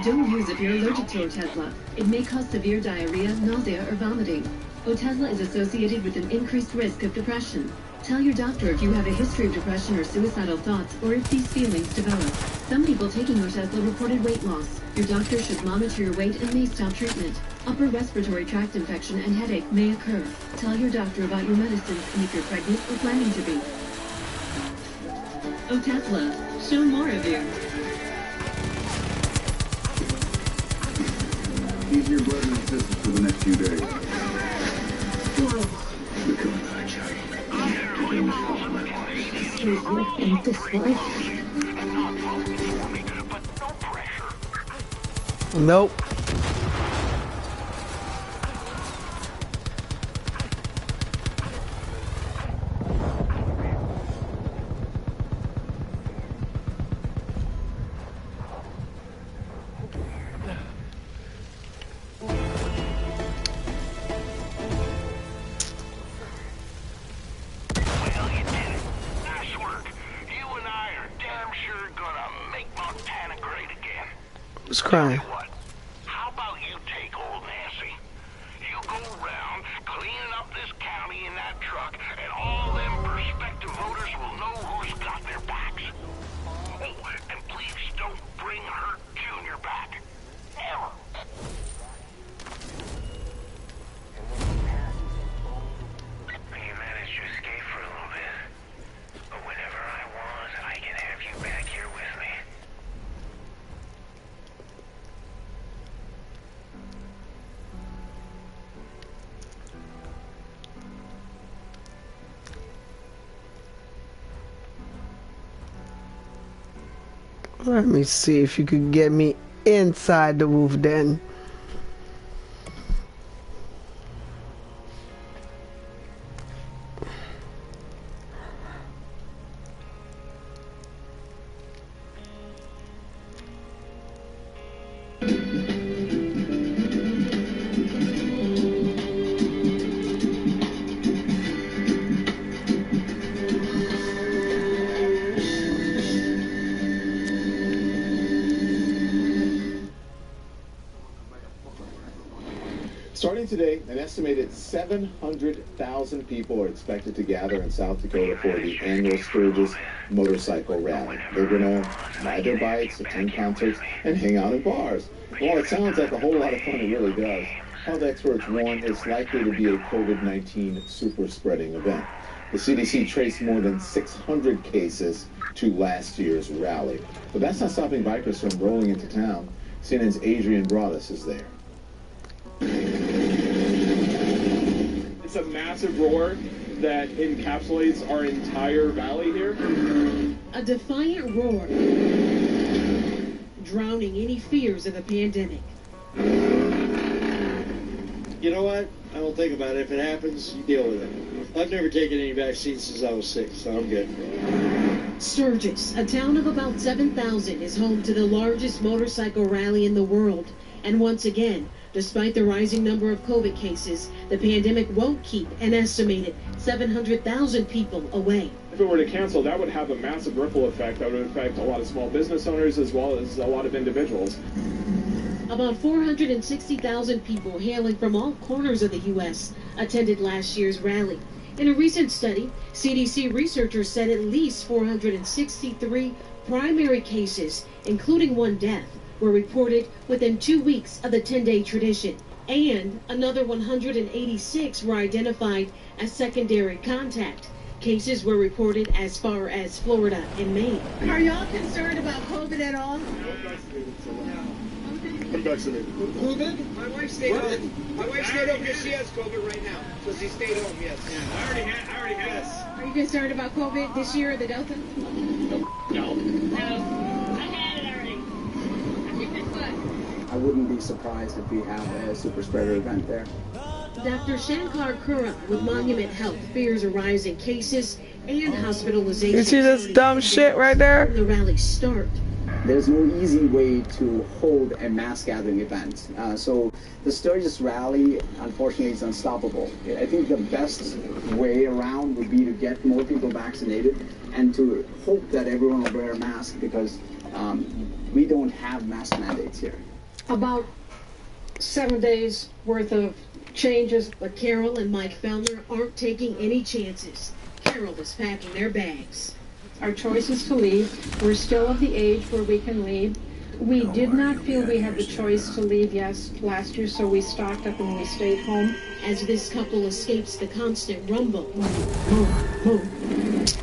Don't use if you're allergic to Otezla. It may cause severe diarrhea, nausea, or vomiting. Otezla is associated with an increased risk of depression. Tell your doctor if you have a history of depression or suicidal thoughts, or if these feelings develop. Some people taking Otezla reported weight loss. Your doctor should monitor your weight and may stop treatment. Upper respiratory tract infection and headache may occur. Tell your doctor about your medicines and if you're pregnant or planning to be. Otezla, show more of you. He's your brother and sister for the next few days. We're coming back, Johnny. In this life. Nope. Who's crying? How about you take old Nancy? You go around cleaning up this county in that truck, and all them prospective voters will know who's got their backs. Oh, and please don't bring her Junior back. Ever. You managed to escape for a little bit, but whenever I want, I can have you back here with me. Let me see if you could get me inside the wolf den. Starting today, an estimated 700,000 people are expected to gather in South Dakota for the annual Sturgis Motorcycle Rally. They're going to ride their bikes, attend concerts, and hang out in bars. While it sounds like a whole lot of fun, it really does. Health experts warn it's likely to be a COVID-19 super spreading event. The CDC traced more than 600 cases to last year's rally. But that's not stopping bikers from rolling into town. CNN's Adrian Broadus is there. It's a massive roar that encapsulates our entire valley here. A defiant roar, drowning any fears of a pandemic. You know what? I don't think about it. If it happens, you deal with it. I've never taken any vaccines since I was 6, so I'm good. Sturgis, a town of about 7,000, is home to the largest motorcycle rally in the world. And once again, despite the rising number of COVID cases, the pandemic won't keep an estimated 700,000 people away. If it were to cancel, that would have a massive ripple effect that would affect a lot of small business owners as well as a lot of individuals. About 460,000 people hailing from all corners of the U.S. attended last year's rally. In a recent study, CDC researchers said at least 463 primary cases, including one death, were reported within 2 weeks of the 10-day tradition. And another 186 were identified as secondary contact. Cases were reported as far as Florida and Maine. Are y'all concerned about COVID at all? I'm vaccinated. COVID? My wife stayed home. My wife stayed home because she has COVID right now. So she stayed home, yes. Yeah, I already had it. Are you concerned about COVID this year, the Delta? No. I had it already. I think that's good. I wouldn't be surprised if we have a super spreader event there. Dr. Shankar Kura with Monument Health fears a rise in cases and hospitalizations. You see this dumb shit right there? The rally start. There's no easy way to hold a mass gathering event. So the Sturgis rally, unfortunately, is unstoppable. I think the best way around would be to get more people vaccinated and to hope that everyone will wear a mask because we don't have mask mandates here. About 7 days worth of changes. But Carol and Mike Fellner aren't taking any chances. Carol is packing their bags. Our choice is to leave. We're still of the age where we can leave. We did not feel we had the choice to leave, last year, so we stocked up and we stayed home. As this couple escapes the constant rumble,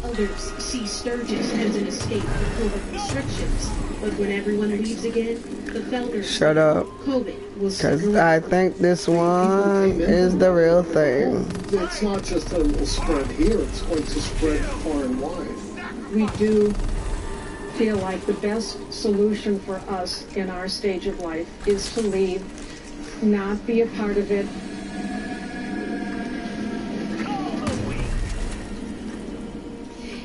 others see Sturgis as an escape from COVID restrictions. But when everyone leaves again, the Fellners shut up. COVID will Because I think this one is the real thing. It's not just that it will spread here, it's going to spread far and wide. We do feel like the best solution for us in our stage of life is to leave, not be a part of it.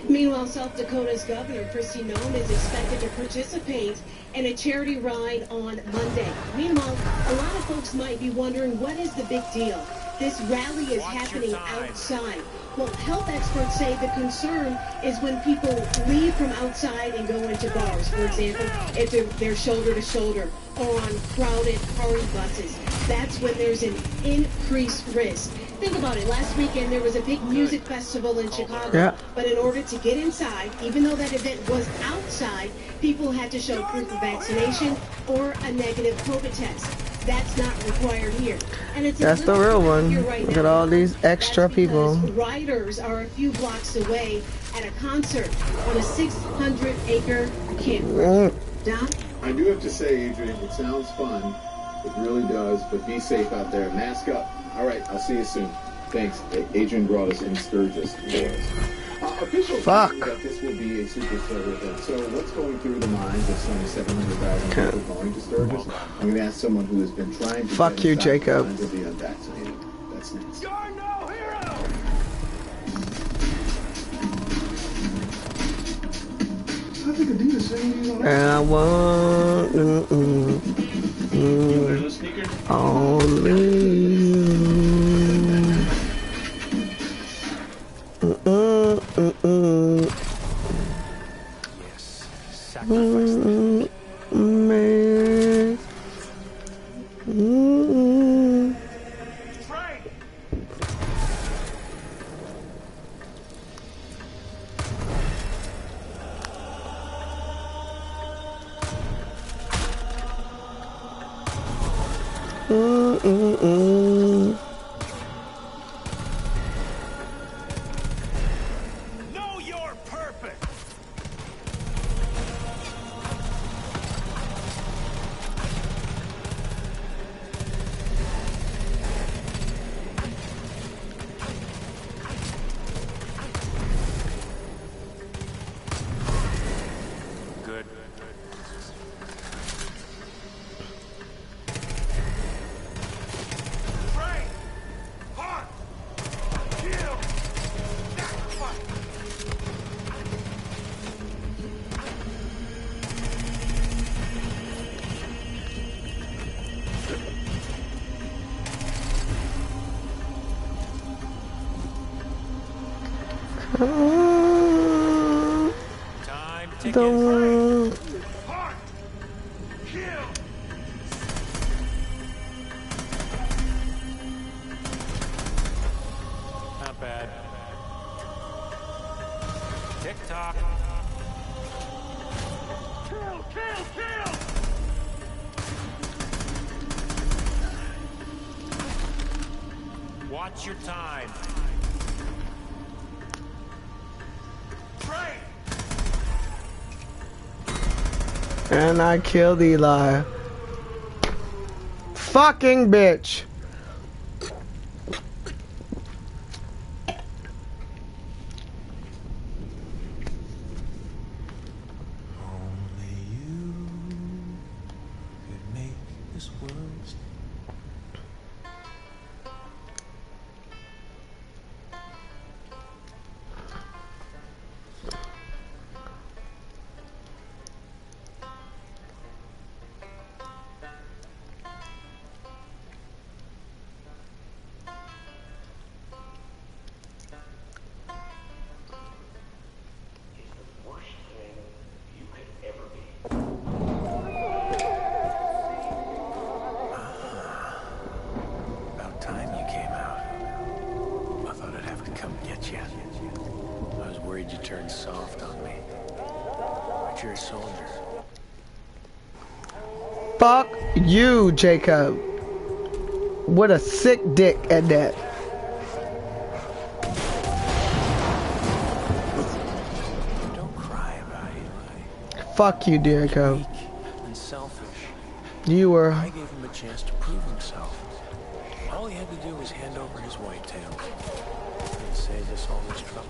Meanwhile, South Dakota's Governor Kristi Noem is expected to participate in a charity ride on Monday. Meanwhile, a lot of folks might be wondering, what is the big deal? This rally is happening outside. Well, health experts say the concern is when people leave from outside and go into bars, for example, if they're shoulder to shoulder or on crowded party buses. That's when there's an increased risk. Think about it. Last weekend, there was a big music festival in Chicago. But in order to get inside, even though that event was outside, people had to show proof of vaccination or a negative COVID test. That's not required here. And it's That's the real one. Right Look at all these extra people. Riders are a few blocks away at a concert on a 600-acre campground. Don? I do have to say, Adrian, it sounds fun. It really does. But be safe out there. Mask up. All right, I'll see you soon. Thanks. Adrian brought us in Sturgis. Officials say that this will be a super spreader event. So what's going through the minds of some 700,000 people going to Sturgis? I'm going to ask someone who has been trying to Fuck you, Jacob. To be unvaccinated. That's next. You're no hero! And I want only you. Know your purpose. Good. Train! Hunt! Kill! Sacrifice! Time tickets. Hunt! Kill! Not bad. Tick tock. Kill! Kill! Kill! Watch your time. Train! And I killed Eli. Fucking bitch. Only you could make this world. About time you came out. I thought I'd have to come get you. I was worried you turned soft on me. But you're a soldier. Fuck you, Jacob. What a sick dick at that. Don't cry about it. Fuck you, Jacob. Weak and selfish. You were. I gave him a chance to prove himself. All he had to do was hand over his whitetail. And save us all this trouble.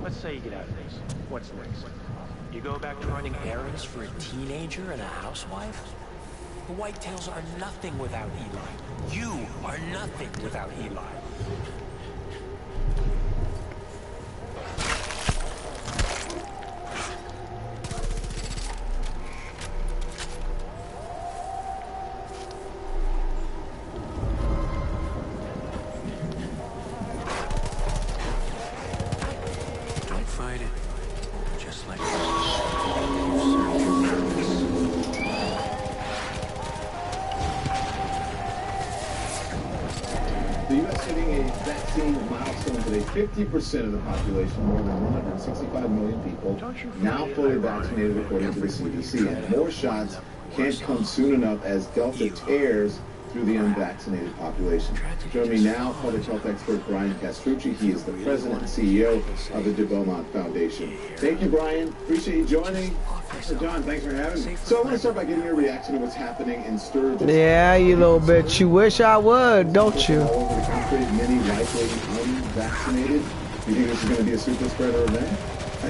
Let's say you get out of this. What's next? You go back to running errands for a teenager and a housewife? The whitetails are nothing without Eli. You are nothing without Eli. Don't fight it. Just like you served your purpose. The U.S. hitting a vaccine milestone today. 50% of the population, more than 165 million people, now fully vaccinated according to the CDC. And more shots can't come soon enough as Delta tears through the unvaccinated population. Joining me now, public health expert Brian Castrucci. He is the president and CEO of the De Beaumont Foundation. Thank you, Brian. Appreciate you joining. John, thanks for having me. So I want to start by getting your reaction to what's happening in Sturgis. Yeah, you little bitch. You wish I would, don't you? All over the country, many likely unvaccinated. Do you think this is going to be a super spreader event?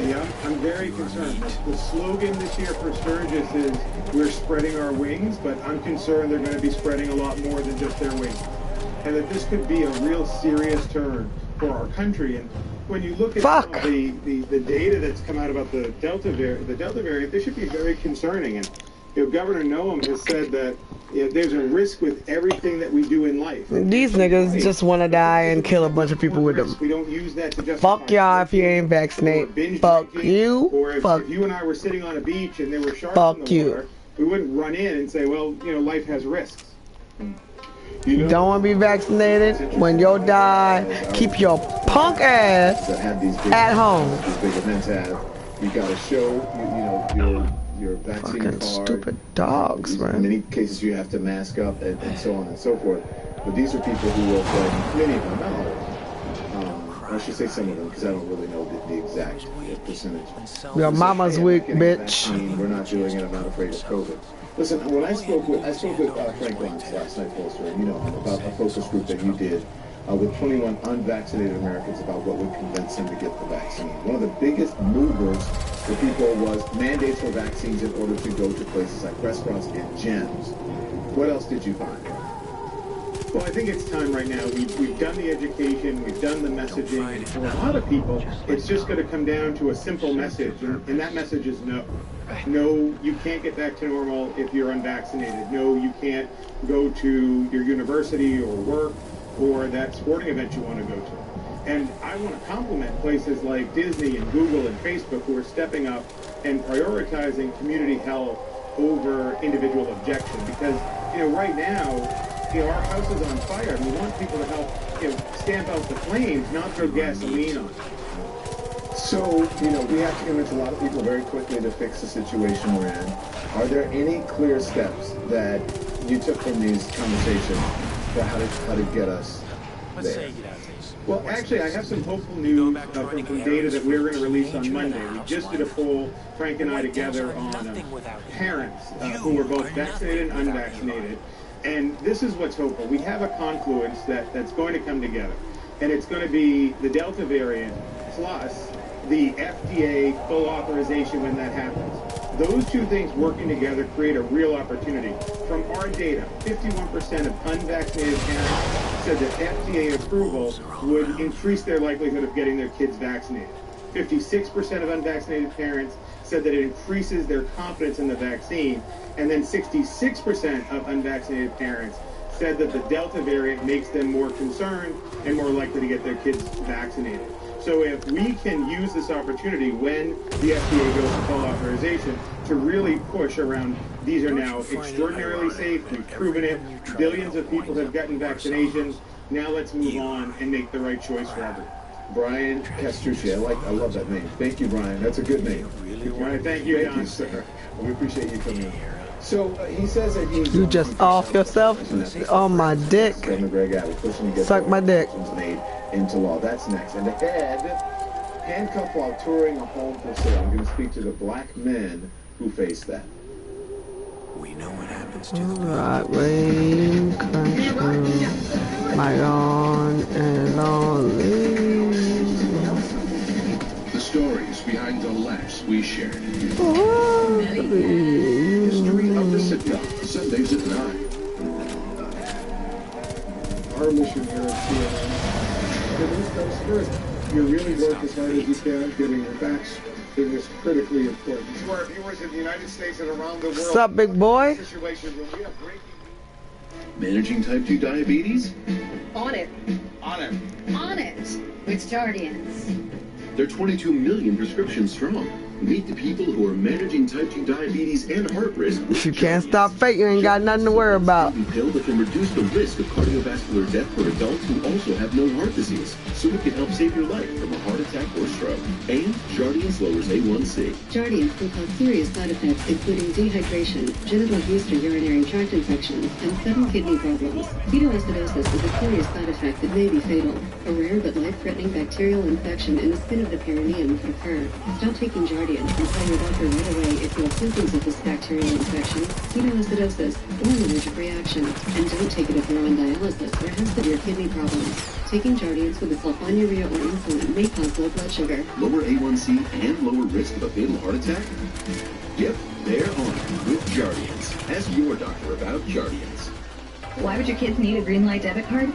Yeah, I'm very concerned. The slogan this year for Sturgis is, we're spreading our wings, but I'm concerned they're going to be spreading a lot more than just their wings. And that this could be a real serious turn for our country. And when you look at the data that's come out about the Delta variant, this should be very concerning. And Governor Noem has said that there's a risk with everything that we do in life. These niggas just want to die and kill a bunch of people with them. We don't use that to justify. Fuck y'all if you ain't vaccinated. Fuck you. Or Fuck if you and I were sitting on a beach and there were sharks in the water, we wouldn't run in and say, well, life has risks. Don't want to be vaccinated. When you die, keep your punk ass at home. These big events have. You got to show, your vaccine Fucking card. stupid dogs, man. In many cases, you have to mask up and so on and so forth. But these are people who have, many of them, not all of them. I should say some of them, because I don't really know the exact percentage. Your mama's weak, bitch. Vaccine, we're not doing it. I'm not afraid of COVID. Listen, when I spoke with Frank Lance last night, Poster, and about a focus group that you did with 21 unvaccinated Americans about what would convince them to get the vaccine. One of the biggest movers for people was mandates for vaccines in order to go to places like restaurants and gyms. What else did you find? Well, I think it's time right now. We've done the education, we've done the messaging, and for a lot of people, it's just going to come down to a simple message, and that message is no. No, you can't get back to normal if you're unvaccinated. No, you can't go to your university or work or that sporting event you want to go to. And I want to compliment places like Disney and Google and Facebook who are stepping up and prioritizing community health over individual objection, because, right now, our house is on fire, and we want people to help, stamp out the flames, not throw gasoline on it. So, we have to convince a lot of people very quickly to fix the situation we're in. Are there any clear steps that you took from these conversations for how to get us there? Well, actually, I have some hopeful news from data that we're going to release on Monday. We just did a poll, Frank and I together, on parents who were both vaccinated and unvaccinated. And this is what's hopeful. We have a confluence that's going to come together. And it's going to be the Delta variant plus the FDA full authorization when that happens. Those two things working together create a real opportunity. From our data, 51% of unvaccinated parents said that FDA approval would increase their likelihood of getting their kids vaccinated. 56% of unvaccinated parents said that it increases their confidence in the vaccine. And then 66% of unvaccinated parents said that the Delta variant makes them more concerned and more likely to get their kids vaccinated. So if we can use this opportunity when the FDA goes to full authorization to really push around, these are now extraordinarily safe, we've proven it, billions of people have gotten vaccinations, now let's move on and make the right choice for everyone. Brian Castrucci, I love that name. Thank you, Brian. That's a good name. Right, thank you, John. Sir. We appreciate you coming in. So he says that he's... You just off yourself on my dick. Greg Abbott pushing to get suck my dick. Made into law. That's next. And ahead, handcuffed while touring a home for sale. I'm going to speak to the black men who face that. We know what happens to the right wing country, my own and lonely. The stories behind the laughs we shared. History of the sitcom, Sundays at 9. Our mission here at CNN, this comes first. You really work as hard as you can, getting your facts. It was critically important. To our viewers in the United States and around the world. What's up, big boy? Managing type 2 diabetes? On it. On it. On it. With Jardians. They're 22 million prescriptions strong. Meet the people who are managing type 2 diabetes and heart risk. If you can't stop fake, you ain't got nothing to worry about. A pill that can reduce the risk of cardiovascular death for adults who also have no heart disease, so it can help save your life from a heart attack or stroke. And Jardians lowers A1C. Jardians can cause serious side effects, including dehydration, genital abuse or urinary tract infections, and sudden kidney problems. Ketoacidosis is a serious side effect that may be fatal. A rare but life-threatening bacterial infection in the skin of the perineum could occur. Stop taking Jardians and tell your doctor right away if you have symptoms of this bacterial infection, ketoacidosis, or an allergic reaction. And don't take it if you're on dialysis or have severe kidney problems. Taking Jardians with a sulfonylurea or insulin may cause low blood sugar. Lower A1C and lower risk of a fatal heart attack? Yep, they're on with Jardians. Ask your doctor about Jardians. Why would your kids need a green light debit card?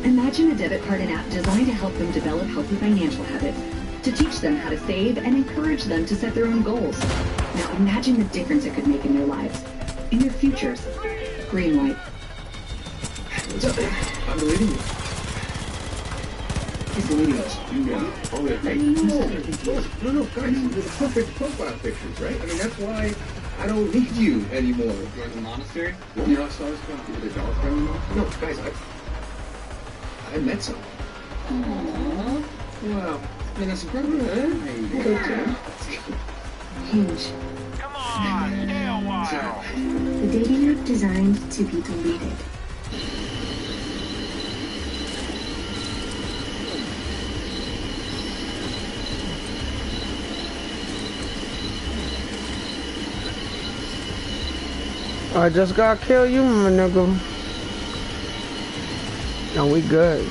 Imagine a debit card and app designed to help them develop healthy financial habits, to teach them how to save and encourage them to set their own goals. Now imagine the difference it could make in their lives, in their futures. Greenlight. What's up, man? I'm deleting you. He's deleting us. You know it. Oh, yeah, right. No, guys, they're the perfect profile pictures, right? I mean, that's why I don't need you anymore. You're in the monastery? You're not supposed to be with a girlfriend anymore? No, guys, I met someone. Aww. Wow. I mean, that's incredible, huh? Hinge. Come on, stay a while. The dating app designed to be deleted. I just gotta kill you, my nigga. No, we good.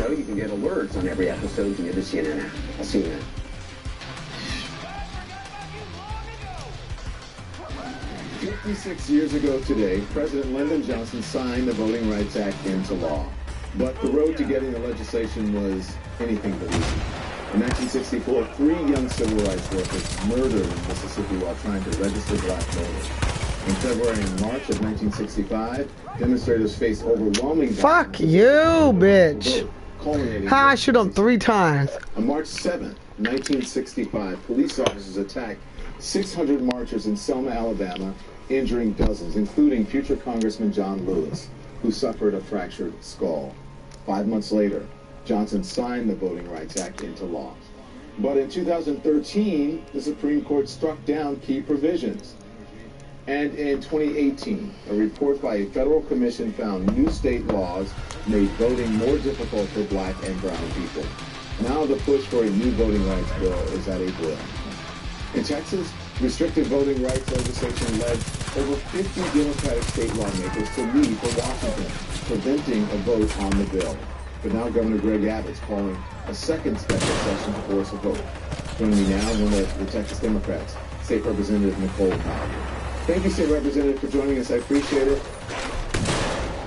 You can get alerts on every episode via the CNN app. I'll see you then. "56 years ago today, President Lyndon Johnson signed the Voting Rights Act into law. But the road to getting the legislation was anything but easy. In 1964, 3 young civil rights workers murdered in Mississippi while trying to register black voters. In February and March of 1965, demonstrators faced overwhelming... Fuck you, bitch. How I shoot him 3 times. On March 7th, 1965, police officers attacked 600 marchers in Selma, Alabama, injuring dozens, including future Congressman John Lewis, who suffered a fractured skull. 5 months later, Johnson signed the Voting Rights Act into law. But in 2013, the Supreme Court struck down key provisions. And in 2018, a report by a federal commission found new state laws made voting more difficult for black and brown people. Now the push for a new voting rights bill is at a boil. In Texas, restricted voting rights legislation led over 50 Democratic state lawmakers to leave for Washington, preventing a vote on the bill. But now Governor Greg Abbott's calling a second special session to force a vote. Joining me now, one of the Texas Democrats, State Representative Nicole Powell. Thank you, State Representative, for joining us. I appreciate it.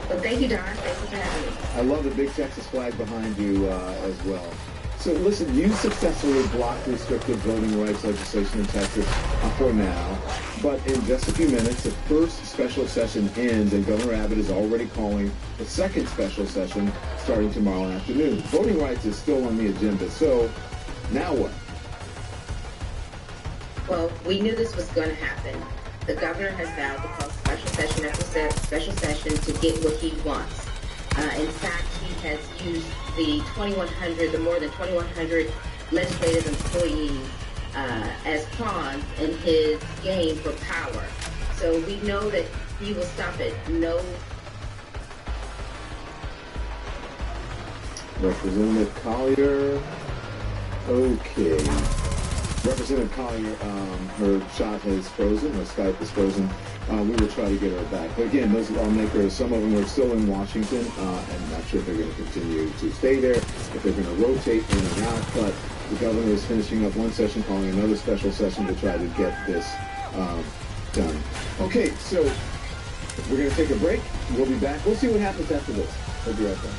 Well, thank you, Don. Thank you for having me. I love the big Texas flag behind you as well. So listen, you successfully blocked restricted voting rights legislation in Texas for now. But in just a few minutes, the first special session ends, and Governor Abbott is already calling the second special session starting tomorrow afternoon. Voting rights is still on the agenda. So now what? Well, we knew this was going to happen. The governor has vowed to call special session after special session to get what he wants. In fact, he has used the more than 2,100 legislative employees as pawns in his game for power. So we know that he will stop it. No. Representative Collier. Okay. Representative Collier, her shot has frozen, her Skype is frozen. We will try to get her back. But again, those lawmakers, some of them are still in Washington. I'm not sure if they're going to continue to stay there, if they're going to rotate in and out. But the governor is finishing up one session, calling another special session to try to get this done. Okay, so we're going to take a break. We'll be back. We'll see what happens after this. We'll be right back.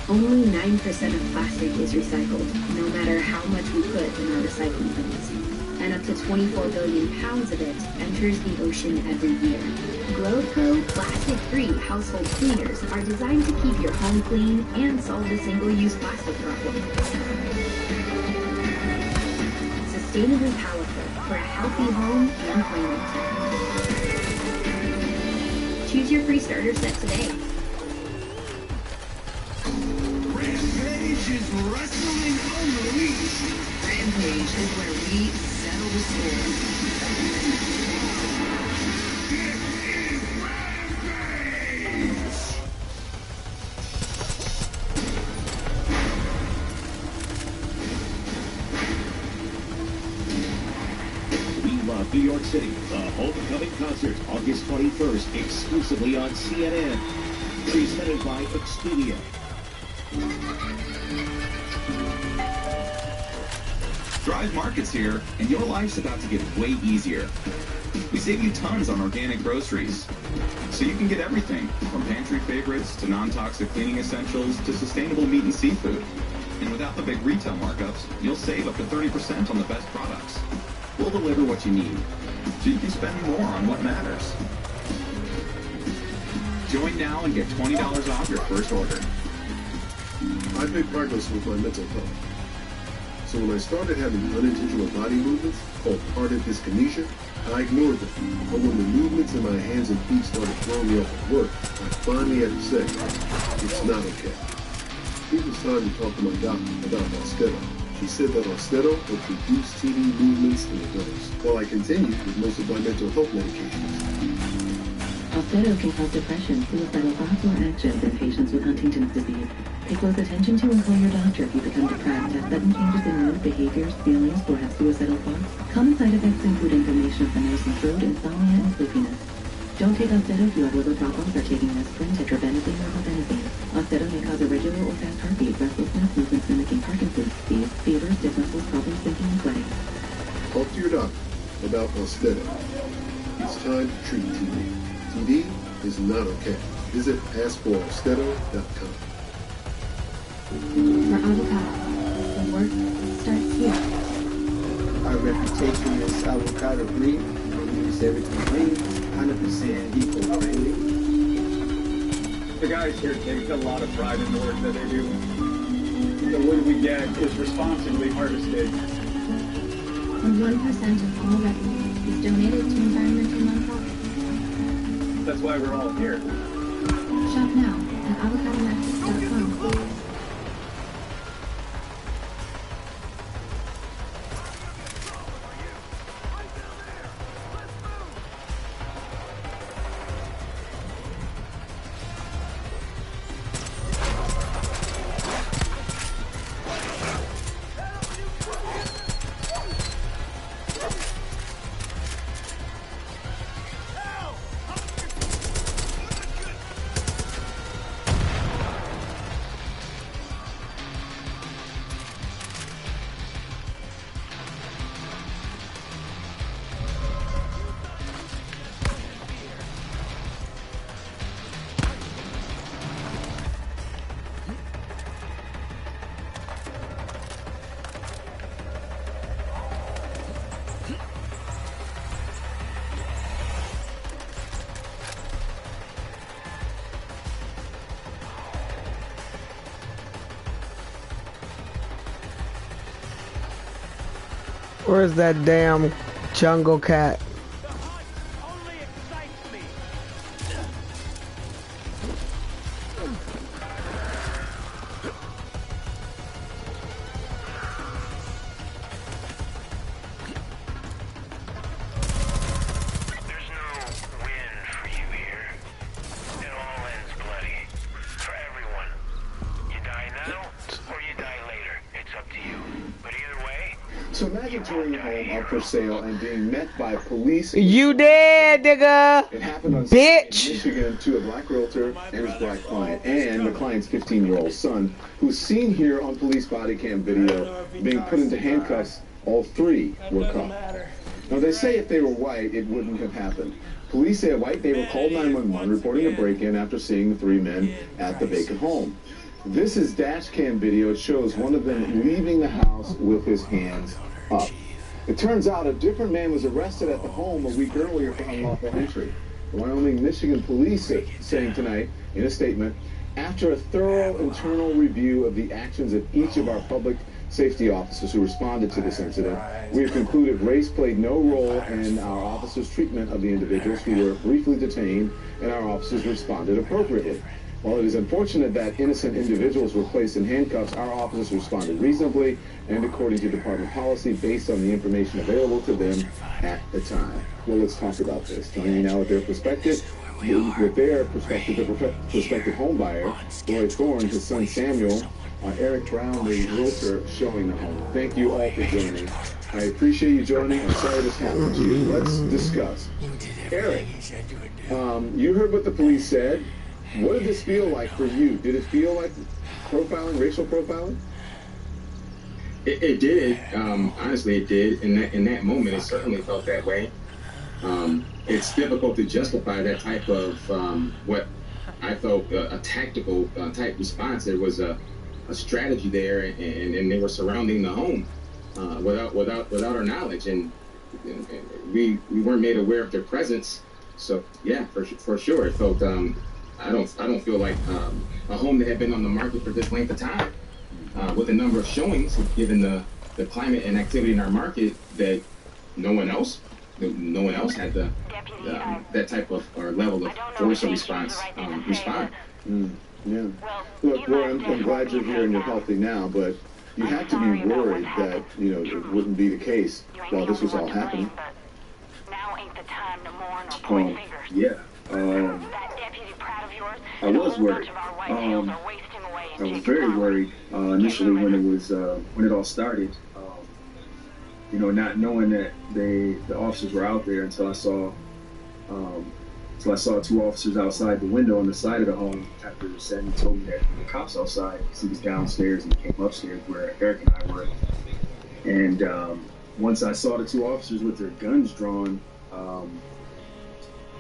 Only 9% of plastic is recycled, no matter how much we put in our recycling bins. And up to 24 billion pounds of it enters the ocean every year. GlowPro plastic-free household cleaners are designed to keep your home clean and solve the single-use plastic problem. Sustainably powerful for a healthy home and planet. Choose your free starter set today. Rampage is wrestling unleashed. Rampage is where we settle the score. New York City, the homecoming concert, August 21st, exclusively on CNN. Presented by Expedia. Drive Market's here, and your life's about to get way easier. We save you tons on organic groceries, so you can get everything from pantry favorites to non-toxic cleaning essentials to sustainable meat and seafood. And without the big retail markups, you'll save up to 30% on the best products. We'll deliver what you need, so you can spend more on what matters. Join now and get $20 off your first order. I've made progress with my mental health. So when I started having unintentional body movements called tardive dyskinesia, I ignored them. But when the movements in my hands and feet started throwing me off at work, I finally had to say, it's not okay. It was time to talk to my doctor about Austedo. He said that Austedo would reduce TD movements in adults, while I continued with most of my mental health medications. Austedo can cause depression, suicidal thoughts, or actions in patients with Huntington's disease. Pay close attention to and call your doctor if you become depressed, have sudden changes in mood, behaviors, feelings, or have suicidal thoughts. Common side effects include inflammation of the nose and throat, insomnia, and sleepiness. Don't take Austedo if you have liver problems or taking aspirin, tetrabenazine, or methazine. Austedo may cause irregular or fast heartbeat, restlessness, movements mimicking Parkinson's disease, fever, stiff muscles, problems thinking, and sweating. Talk to your doctor about Austedo. It's time to treat TD. TD is not okay. Visit askforaustedo.com. For avocado, the work starts here. Our reputation is avocado green. We use everything green, 100% eco-friendly. The guys here take a lot of pride in the work that they do. The wood we get is responsibly harvested. 1% of all revenue is donated to environmental nonprofits. That's why we're all here. Shop now at avocadometrics.com. Where's that damn jungle cat? So imagine touring your home up for sale and being met by police. You dead, nigga. It happened on bitch. Michigan to a black realtor and his black client, and the client's 15-year-old son, who's seen here on police body cam video being put into handcuffs All 3 were caught. Now, they say if they were white, it wouldn't have happened. Police say a white neighbor called 911 reporting a break-in after seeing the 3 men at the vacant home. This is dash cam video. It shows one of them leaving the house with his hands up. It turns out a different man was arrested at the home a week earlier for unlawful entry. The Wyoming, Michigan police are saying tonight in a statement, after a thorough internal review of the actions of each of our public safety officers who responded to this incident, we have concluded race played no role in our officers' treatment of the individuals who were briefly detained, and our officers responded appropriately. While it is unfortunate that innocent individuals were placed in handcuffs, our officers responded reasonably and according to department policy based on the information available to them at the time. Well, let's talk about this. Telling you now with their perspective, the prospective home buyer, Roy Thorne, his son Samuel, Eric Brown, the realtor, showing the home. Thank you all for joining. I appreciate you joining. I'm sorry this happened to you. Let's discuss. Eric, you heard what the police said. What did this feel like for you? Did it feel like profiling, racial profiling? It did. Honestly, it did. In that moment, it certainly felt that way. It's difficult to justify that type of what I felt a tactical type response. There was a strategy there, and they were surrounding the home without our knowledge, and we weren't made aware of their presence. So yeah, for sure, it felt. I don't feel like a home that had been on the market for this length of time, with the number of showings, given the climate and activity in our market, that no one else had that type of or level of force or response respond. Yeah. Look, Roy, I'm glad you're here and you're healthy now, but you had to be worried that it wouldn't be the case while this was all happening. Yeah. I was worried. I was very worried initially when it all started. Not knowing that the officers were out there until I saw 2 officers outside the window on the side of the home after Sandy told me that the cops outside. He was downstairs and he came upstairs where Eric and I were. And once I saw the 2 officers with their guns drawn,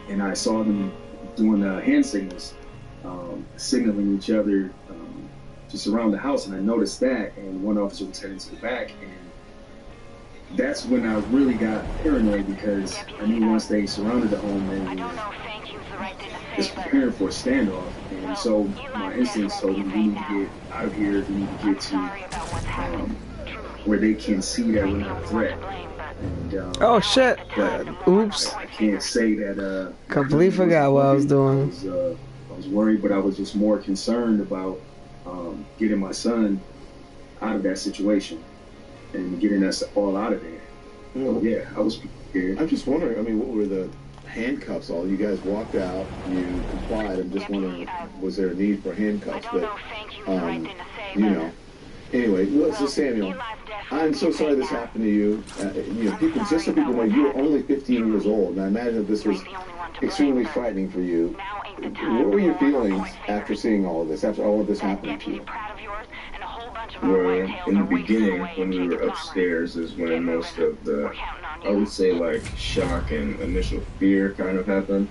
and I saw them doing hand signals, signaling each other just around the house, and I noticed that, and one officer was heading to the back, and that's when I really got paranoid, because I knew once they surrounded the home, they were just preparing for a standoff, and so my instincts told me, we need to get out of here, we need to get to where they can see that we're not a threat. And, oh shit! Oops. I can't say that. Completely forgot what I was doing. I was worried, but I was just more concerned about getting my son out of that situation and getting us all out of there. So, yeah, I was scared. I'm just wondering, what were the handcuffs all? You guys walked out, you complied. I'm just wondering, was there a need for handcuffs? But, Anyway, so Samuel, I'm so sorry this happened to you. People, just so people know, you were only 15 years old, and I imagine that this was extremely frightening for you. What were your feelings after seeing all of this, after all of this happened to you? Well, in the beginning, when we were upstairs, is when most of the, I would say, like, shock and initial fear kind of happened.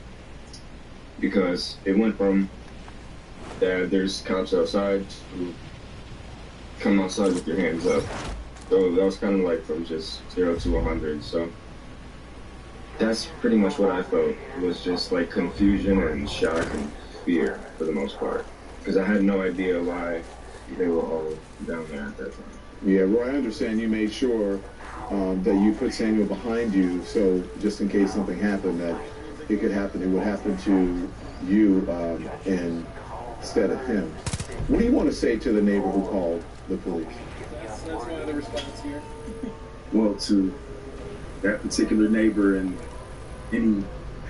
Because it went from there's cops outside who come outside with your hands up. So that was kind of like from just 0 to 100. So that's pretty much what I felt. It was just like confusion and shock and fear for the most part. Because I had no idea why they were all down there at that time. Yeah, Roy, I understand you made sure that you put Samuel behind you, so just in case something happened, that it would happen to you instead of him. What do you want to say to the neighbor who called the police? That's one of the responses here. Well, to that particular neighbor and any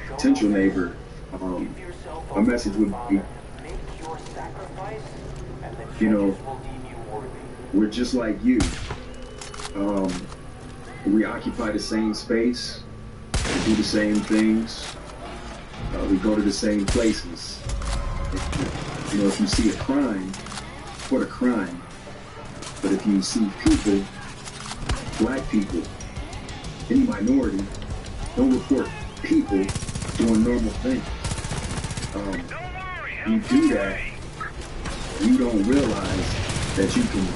potential neighbor, my message would be, we're just like you. We occupy the same space, we do the same things, we go to the same places. If you see a crime, report a crime. But if you see people, black people, any minority, don't report people doing normal things. You do that, you don't realize that you can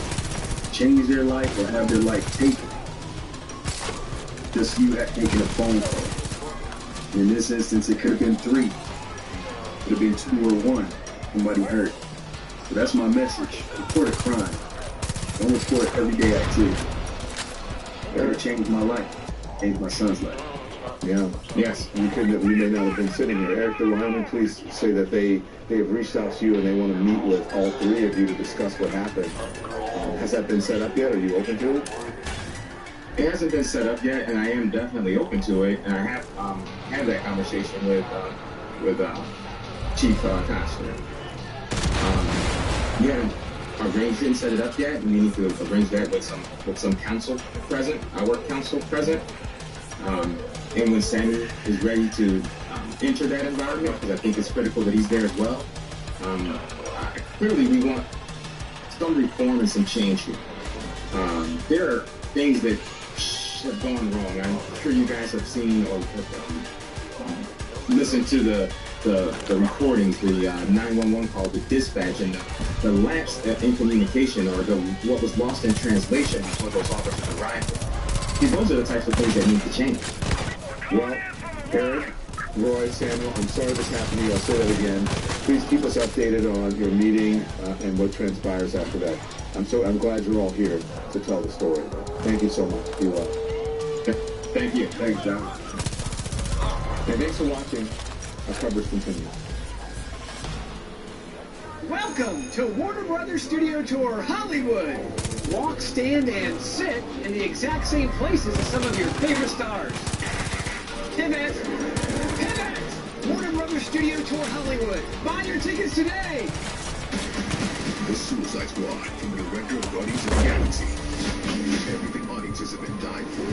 change their life or have their life taken. Just you making a phone call. In this instance, it could have been 3. It could have been 2 or 1. Somebody hurt. So that's my message. Report a crime. Don't report everyday activity. That would change my life. Change my son's life. Yeah. Yes. You may not have been sitting here. Eric, the Wyoming police say that they have reached out to you and they want to meet with all 3 of you to discuss what happened. Has that been set up yet? Are you open to it? It hasn't been set up yet, and I am definitely open to it. And I have had that conversation with Chief Coster. We haven't arranged and set it up yet. We need to arrange that with some counsel present, our counsel present. And when Sammy is ready to enter that environment, because I think it's critical that he's there as well. Clearly, we want some reform and some change here. There are things that have gone wrong. I'm sure you guys have seen or listened to the recordings, the 911 call, the dispatch, and the lapse in communication or what was lost in translation before those officers arrived. Those are the types of things that need to change. Well, Eric, Roy, Samuel, I'm sorry this happened to you. I'll say that again. Please keep us updated on your meeting and what transpires after that. I'm glad you're all here to tell the story. Thank you so much. Be well. Thank you. Thanks, John. And thanks for watching. Our coverage continues. Welcome to Warner Brothers Studio Tour Hollywood. Walk, stand, and sit in the exact same places as some of your favorite stars. Pivot! Pivot! Warner Brothers Studio Tour Hollywood. Buy your tickets today! The Suicide Squad from the director of Guardians of the Galaxy. Everything audiences have been dying for.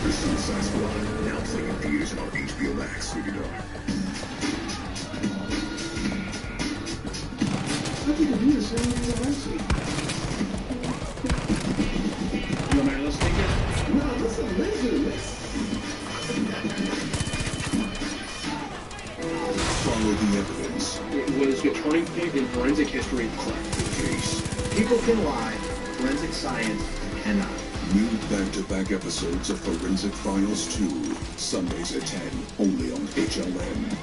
The Suicide Squad, now playing in theaters and on HBO Max. Rated R. How can you do this when you're Alexi? You want me to listen again? No, listen. Follow the evidence. It was a turning point in forensic history. Crack the case. People can lie. Forensic science cannot. New back-to-back episodes of Forensic Files 2. Sundays at 10. Only on HLN.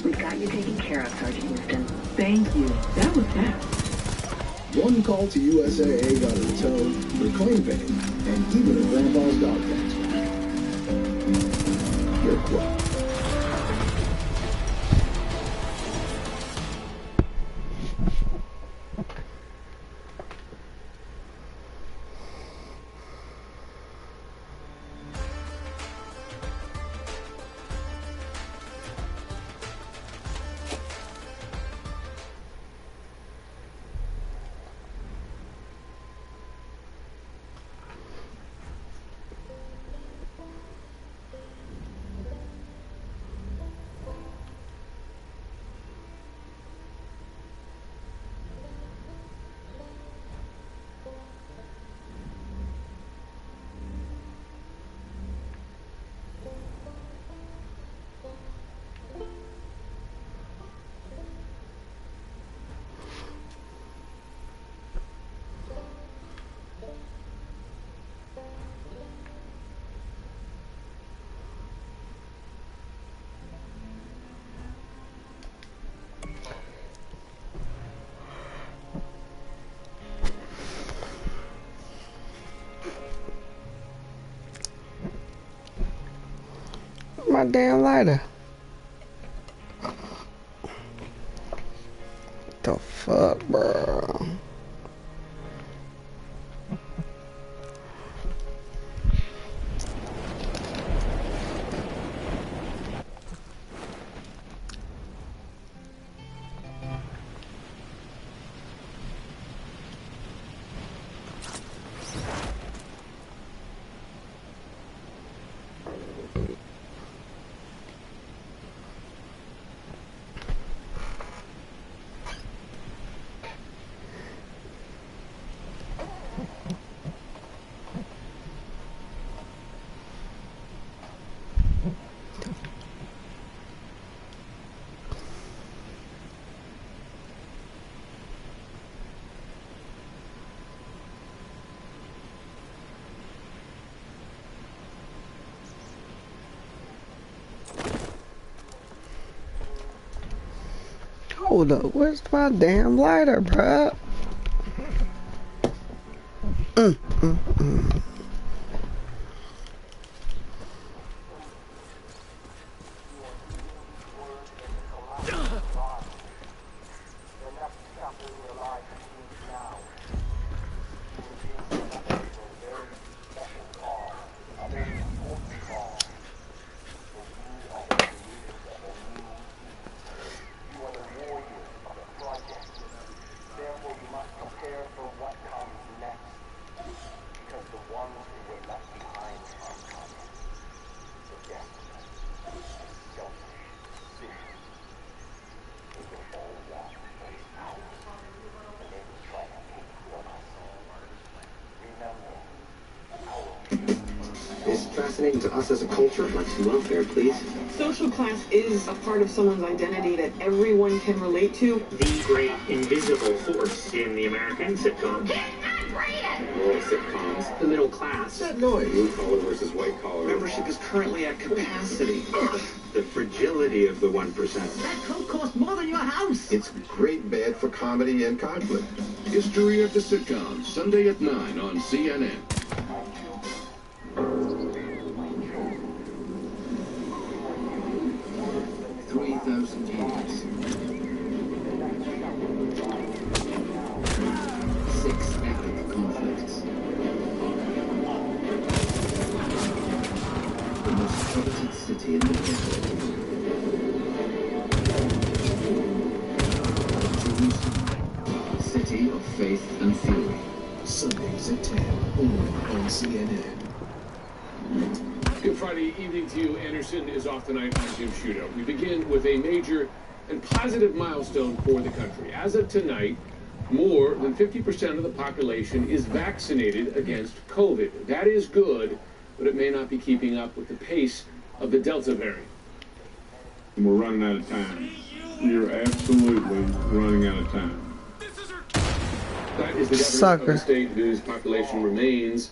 We've got you taken care of, Sergeant Houston. Thank you. That was fast. One call to USAA got her tow, her claim paid, and even her grandpa's dog tax back. You're quote. My damn lighter. The fuck, bro? cold. Where's my damn lighter, bruh? It's fascinating to us as a culture. Let's move out there, please. Social class is a part of someone's identity that everyone can relate to. The great invisible force in the American sitcom. World sitcoms. The middle class. That noise. Blue collar versus white collar. Membership is currently at capacity. The fragility of the 1%. That coat costs more than your house. It's great bad for comedy and conflict. History of the Sitcom, Sunday at 9 on CNN. 3,000 years. 6 epic conflicts. The most coveted city in the world. Jerusalem, city of faith and fury. Sundays at 10, only on CNN. Good Friday evening to you. Anderson is off tonight on Jim Sciutto. We begin with a major and positive milestone for the country. As of tonight, more than 50% of the population is vaccinated against COVID. That is good, but it may not be keeping up with the pace of the Delta variant. We're running out of time. You're absolutely running out of time. That is the governor of the state whose population remains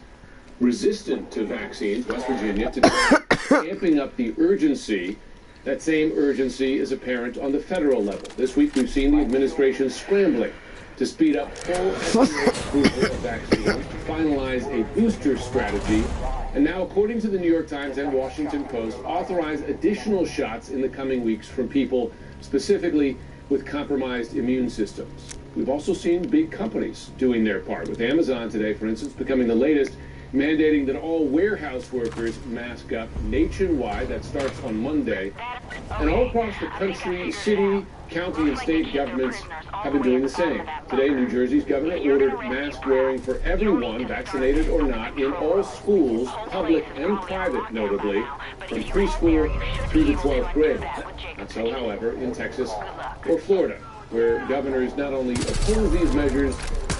resistant to vaccines, West Virginia, today amping up the urgency. That same urgency is apparent on the federal level. This week we've seen the administration scrambling to speed up full approval of vaccines, to finalize a booster strategy, and now, according to the New York Times and Washington Post, authorize additional shots in the coming weeks from people specifically with compromised immune systems. We've also seen big companies doing their part, with Amazon today, for instance, becoming the latest, mandating that all warehouse workers mask up nationwide. That starts on Monday. And all across the country, city, county, and state governments have been doing the same. Today, New Jersey's governor ordered mask wearing for everyone, vaccinated or not, in all schools, public and private notably, from preschool through the 12th grade. Not so, however, in Texas or Florida, where governors not only oppose these measures,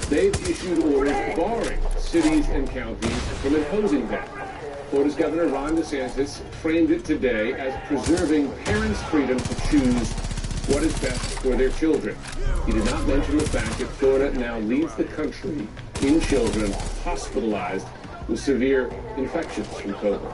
they've issued orders barring cities and counties from imposing them. Florida's Governor Ron DeSantis framed it today as preserving parents' freedom to choose what is best for their children. He did not mention the fact that Florida now leads the country in children hospitalized with severe infections from COVID.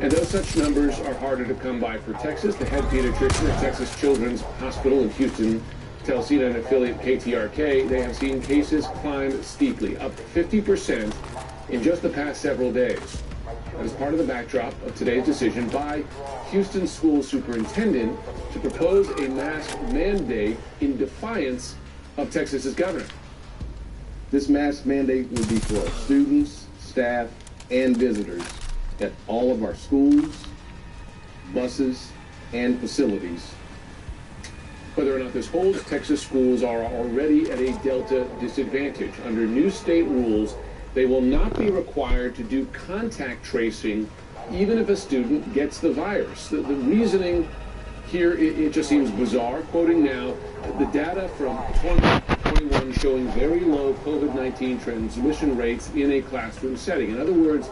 And though such numbers are harder to come by for Texas, the head pediatrician at Texas Children's Hospital in Houston tells CNN affiliate KTRK they have seen cases climb steeply, up 50% in just the past several days. That is part of the backdrop of today's decision by Houston school superintendent to propose a mask mandate in defiance of Texas's governor. This mask mandate would be for our students, staff, and visitors at all of our schools, buses, and facilities. Whether or not this holds, Texas schools are already at a Delta disadvantage. Under new state rules, they will not be required to do contact tracing even if a student gets the virus. The reasoning here, it just seems bizarre. Quoting now, the data from 2021 showing very low COVID-19 transmission rates in a classroom setting. In other words,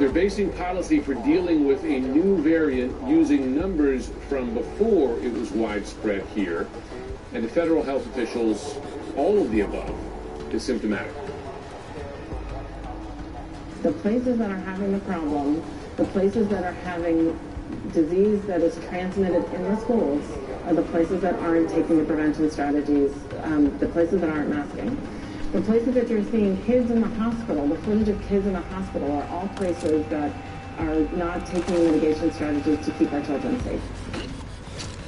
they're basing policy for dealing with a new variant using numbers from before it was widespread here. And the federal health officials, all of the above is symptomatic. The places that are having the problem, the places that are having disease that is transmitted in the schools are the places that aren't taking the prevention strategies, the places that aren't masking. The places that you're seeing kids in the hospital, the footage of kids in the hospital are all places that are not taking mitigation strategies to keep our children safe.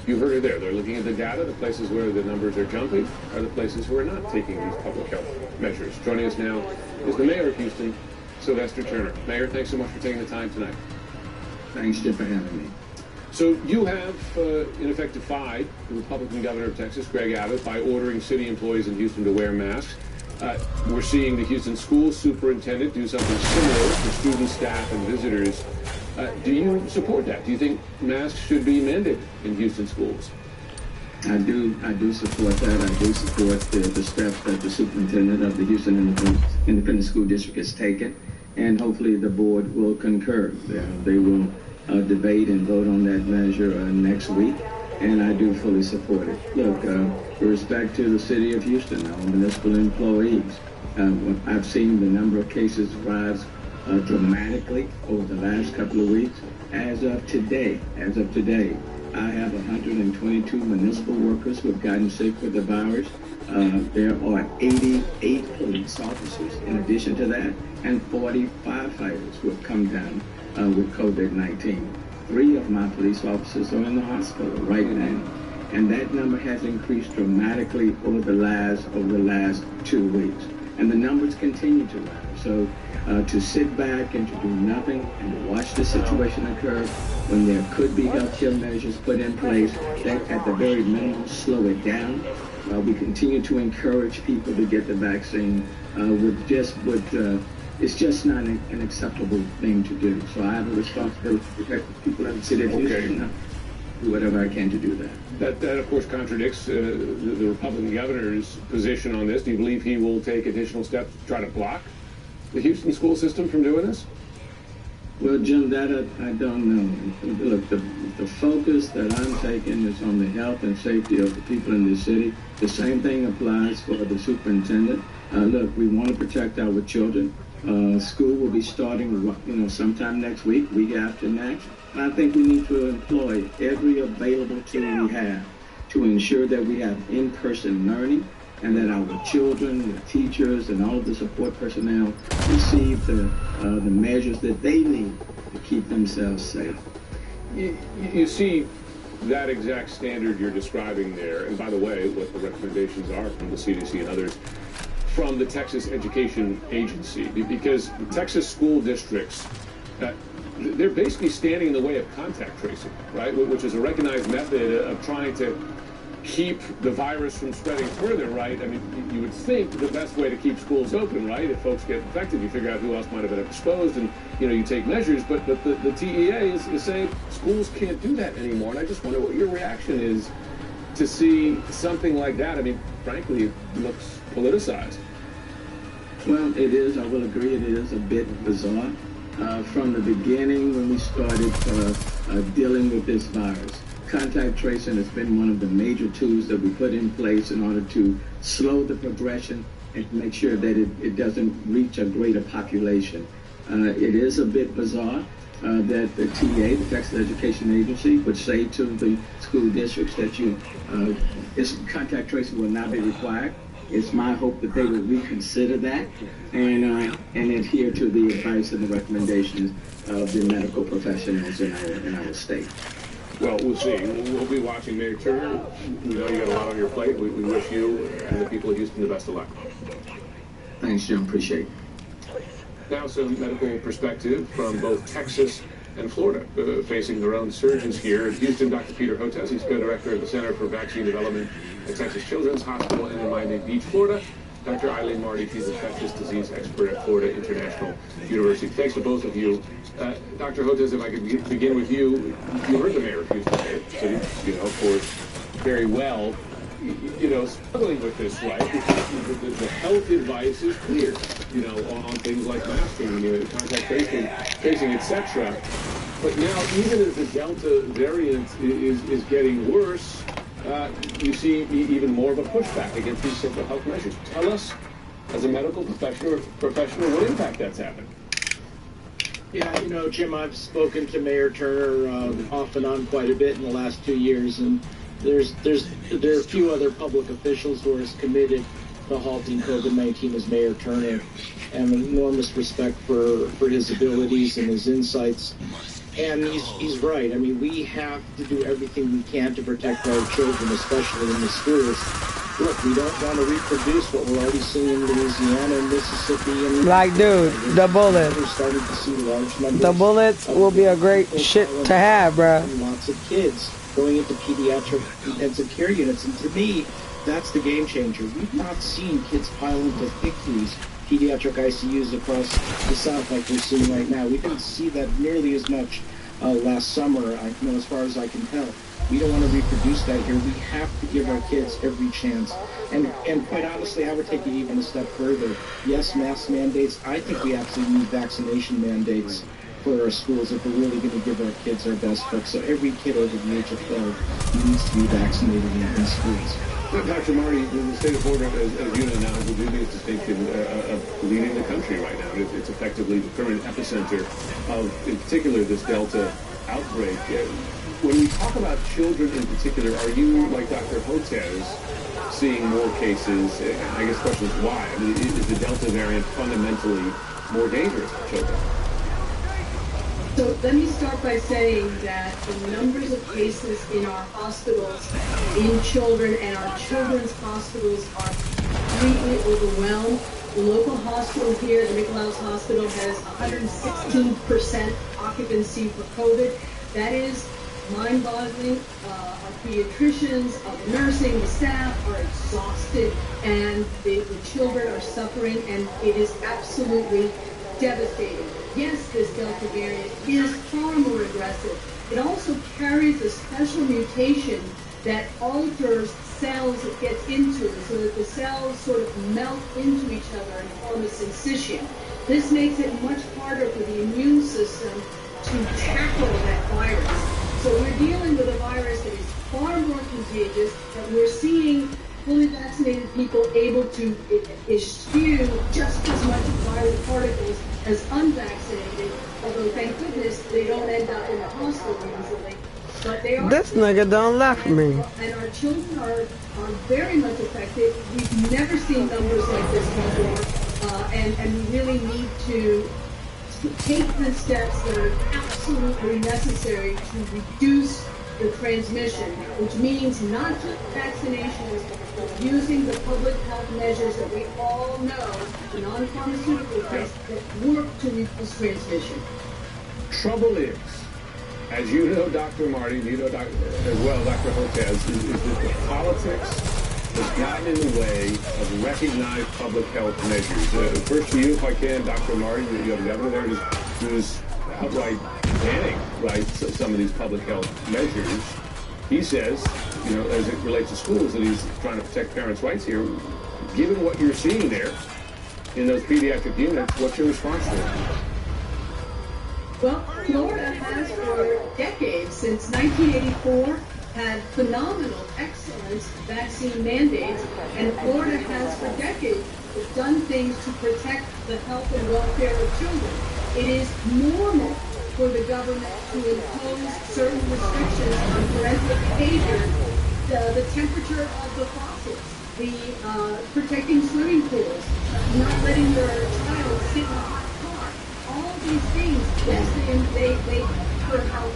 You heard her there. They're looking at the data. The places where the numbers are jumping are the places who are not taking these public health measures. Joining us now is the mayor of Houston, Sylvester Turner. Mayor, thanks so much for taking the time tonight. Thanks, Jim, for having me. So you have, in effect, defied the Republican governor of Texas, Greg Abbott, by ordering city employees in Houston to wear masks. We're seeing the Houston school superintendent do something similar for students, staff, and visitors. Do you support that? Do you think masks should be mandated in Houston schools? I do support that. I do support the steps that the superintendent of the Houston Independent School District has taken, and hopefully the board will concur. They will debate and vote on that measure next week, and I do fully support it. Look, with respect to the city of Houston, our municipal employees, I've seen the number of cases rise dramatically over the last couple of weeks. As of today, I have 122 municipal workers who have gotten sick with the virus. There are 88 police officers in addition to that, and 40 firefighters who have come down with COVID-19. 3 of my police officers are in the hospital right now, and that number has increased dramatically over the last 2 weeks, and the numbers continue to rise. So to sit back and to do nothing and to watch the situation occur when there could be healthcare measures put in place that at the very minimum slow it down. We continue to encourage people to get the vaccine it's just not an acceptable thing to do. So I have a responsibility to protect the people in the city of Houston. Do whatever I can to do that. That of course, contradicts the Republican governor's position on this. Do you believe he will take additional steps to try to block the Houston school system from doing this? Well, Jim, that I don't know. Look, the focus that I'm taking is on the health and safety of the people in this city. The same thing applies for the superintendent. Look, we want to protect our children. School will be starting, sometime next week after next. And I think we need to employ every available tool we have to ensure that we have in-person learning and that our children, the teachers, and all of the support personnel receive the measures that they need to keep themselves safe. You see that exact standard you're describing there, and by the way, what the recommendations are from the CDC and others, from the Texas Education Agency, because the Texas school districts, they're basically standing in the way of contact tracing, right? Which is a recognized method of trying to keep the virus from spreading further, right? I mean, you would think the best way to keep schools open, right? If folks get infected, you figure out who else might have been exposed, and you take measures. But the TEA is saying schools can't do that anymore. And I just wonder what your reaction is to see something like that. I mean, frankly, it looks politicized. Well, it is. I will agree. It is a bit bizarre. From the beginning, when we started dealing with this virus, contact tracing has been one of the major tools that we put in place in order to slow the progression and make sure that it doesn't reach a greater population. It is a bit bizarre that the TA, the Texas Education Agency, would say to the school districts that contact tracing will not be required. It's my hope that they will reconsider that and adhere to the advice and the recommendations of the medical professionals in our state. Well, we'll see. We'll be watching. Mayor Turner, we know you got a lot on your plate. We wish you and the people of Houston the best of luck. Thanks, Jim. Appreciate it. Now, some medical perspective from both Texas and Florida, facing their own surges here. In Houston, Dr. Peter Hotez, he's co-director of the Center for Vaccine Development at Texas Children's Hospital, and in Miami Beach, Florida, Dr. Eileen Marty, she's an infectious disease expert at Florida International University. Thanks to both of you. Dr. Hotez, if I could begin with you. You heard the mayor of Houston say, of course, very well, struggling with this, right? Because the health advice is clear, on things like masking, contact tracing, etc. But now, even as the Delta variant is getting worse, you see even more of a pushback against these simple health measures. Tell us, as a medical professional, what impact that's having. Yeah, you know, Jim, I've spoken to Mayor Turner off and on quite a bit in the last 2 years, and there are a few other public officials who are as committed to halting COVID-19 as Mayor Turner, and enormous respect for his abilities and his insights. And he's right. I mean, we have to do everything we can to protect our children, especially in the schools. Look, we don't want to reproduce what we're already seeing in Louisiana and Mississippi. And like, dude, the bullets. We're starting to see large numbers. The bullets will be a great shit to have, bruh. Lots of kids going into pediatric intensive care units. And to me, that's the game changer. We've not seen kids pile into these pediatric ICUs across the South like we're seeing right now. We didn't see that nearly as much last summer, as far as I can tell. We don't want to reproduce that here. We have to give our kids every chance. And quite honestly, I would take it even a step further. Yes, mask mandates. I think we absolutely need vaccination mandates for our schools if we're really going to give our kids our best hook. So every kid over the age of 12 needs to be vaccinated in schools. Dr. Marty, the state of Florida, as you know now, has a dubious distinction of leading the country right now. It's effectively the current epicenter of, in particular, this Delta outbreak. When we talk about children in particular, are you, like Dr. Hotez, seeing more cases? I guess the question is why? I mean, is the Delta variant fundamentally more dangerous for children? So let me start by saying that the numbers of cases in our hospitals, in children, and our children's hospitals are completely overwhelmed. The local hospital here, the Nicholas Hospital, has 116% occupancy for COVID. That is mind-boggling. Our pediatricians, the nursing, the staff are exhausted, and the children are suffering, and it is absolutely devastating. Yes, this Delta variant is far more aggressive. It also carries a special mutation that alters cells it gets into, so that the cells sort of melt into each other and form a syncytium. This makes it much harder for the immune system to tackle that virus. So we're dealing with a virus that is far more contagious, that we're seeing fully vaccinated people able to eschew just as much viral particles as unvaccinated, although thank goodness they don't end up in the hospital usually. But they are. This nigga don't left me. And our children are very much affected. We've never seen numbers like this before, and we really need to take the steps that are absolutely necessary to reduce the transmission, which means not just vaccinations, but using the public health measures that we all know, the non-pharmaceutical ones, that work to reduce transmission. Trouble is, as you know, Dr. Marty, you know as well, Dr. Hotez, is that the politics has gotten in the way of recognized public health measures. First for you, if I can, Dr. Marty, you have the governor there who's outright banning, right, some of these public health measures. He says, as it relates to schools, that he's trying to protect parents' rights here. Given what you're seeing there in those pediatric units, what's your response to it? Well, Florida has for decades, since 1984, had phenomenal, excellent vaccine mandates, and Florida has for decades done things to protect the health and welfare of children. It is normal for the government to impose certain restrictions on parental behavior, the temperature of the faucets, the protecting swimming pools, not letting your child sit in a hot car. All these things, yes, they for how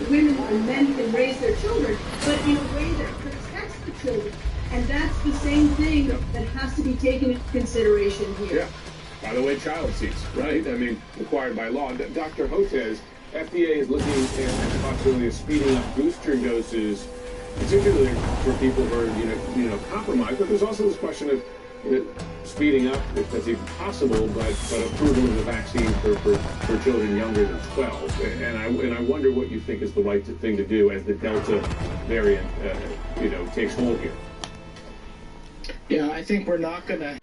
women and men can raise their children, but in a way that protects the children. And that's the same thing that has to be taken into consideration here. Yeah. By the way, child seats, right? I mean, required by law. Dr. Hotez, FDA is looking at the possibility of speeding up booster doses, particularly for people who are, compromised. But there's also this question of speeding up, if that's even possible, but approval of the vaccine for children younger than 12. And I wonder what you think is the right thing to do as the Delta variant, takes hold here. Yeah, I think we're not going to have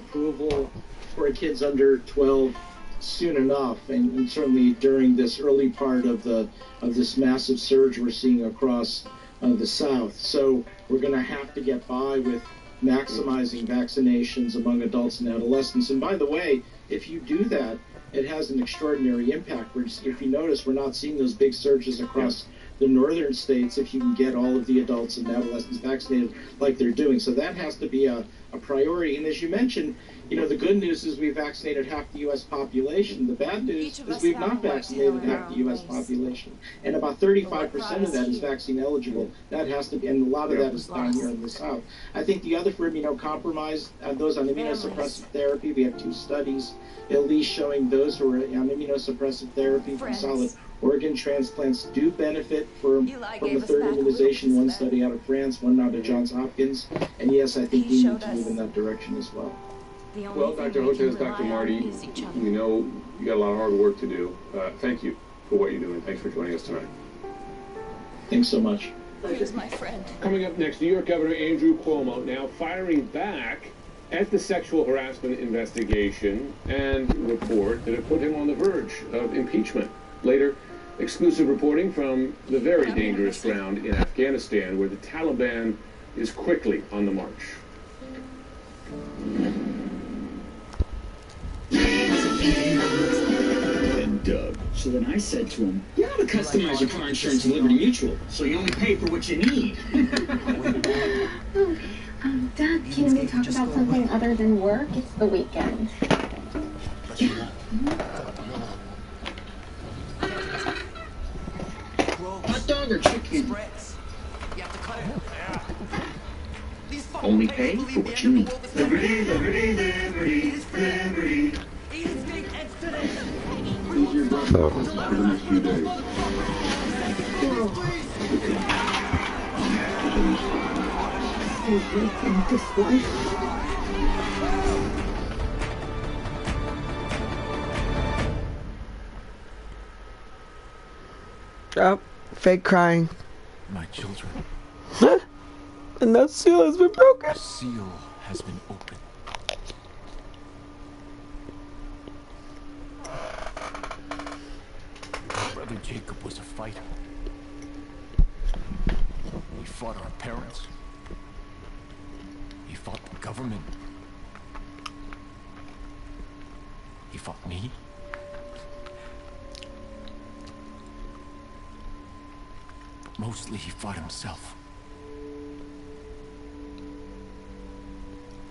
approval for kids under 12 soon enough, and certainly during this early part of this massive surge we're seeing across the South. So we're going to have to get by with maximizing vaccinations among adults and adolescents. And by the way, if you do that, it has an extraordinary impact. If you notice, we're not seeing those big surges across the northern states if you can get all of the adults and adolescents vaccinated like they're doing. So that has to be a priority. And as you mentioned, the good news is we vaccinated half the U.S. population. The bad news is we've not vaccinated half the U.S. population. And about 35% of that is vaccine eligible. That has to be, and a lot of that is down here in the South. I think the other for immunocompromised, those on immunosuppressive therapy, we have 2 studies at least showing those who are on immunosuppressive therapy from solid organ transplants do benefit from the third immunization. One study out of France, one out of Johns Hopkins. And yes, I think we need to move in that direction as well. Well, Dr. Hotez, Dr. Marty, we know you got a lot of hard work to do. Thank you for what you're doing. Thanks for joining us tonight. Thanks so much. Here's my friend. Coming up next, New York Governor Andrew Cuomo now firing back at the sexual harassment investigation and report that have put him on the verge of impeachment. Later, exclusive reporting from the very dangerous ground in Afghanistan, where the Taliban is quickly on the march. And Doug. So then I said to him, you ought to customize your car insurance in Liberty Mutual, so you only pay for what you need. Dad, can we talk about something other than work? It's the weekend. Hot dog or chicken? Only pay for what you need. Liberty, liberty, liberty, liberty. Here's your breakfast for the next few days. This life. Oh, fake crying. My children. And that seal has been broken. The seal has been opened. Brother Jacob was a fighter. He fought our parents. He fought the government. He fought me. But mostly he fought himself.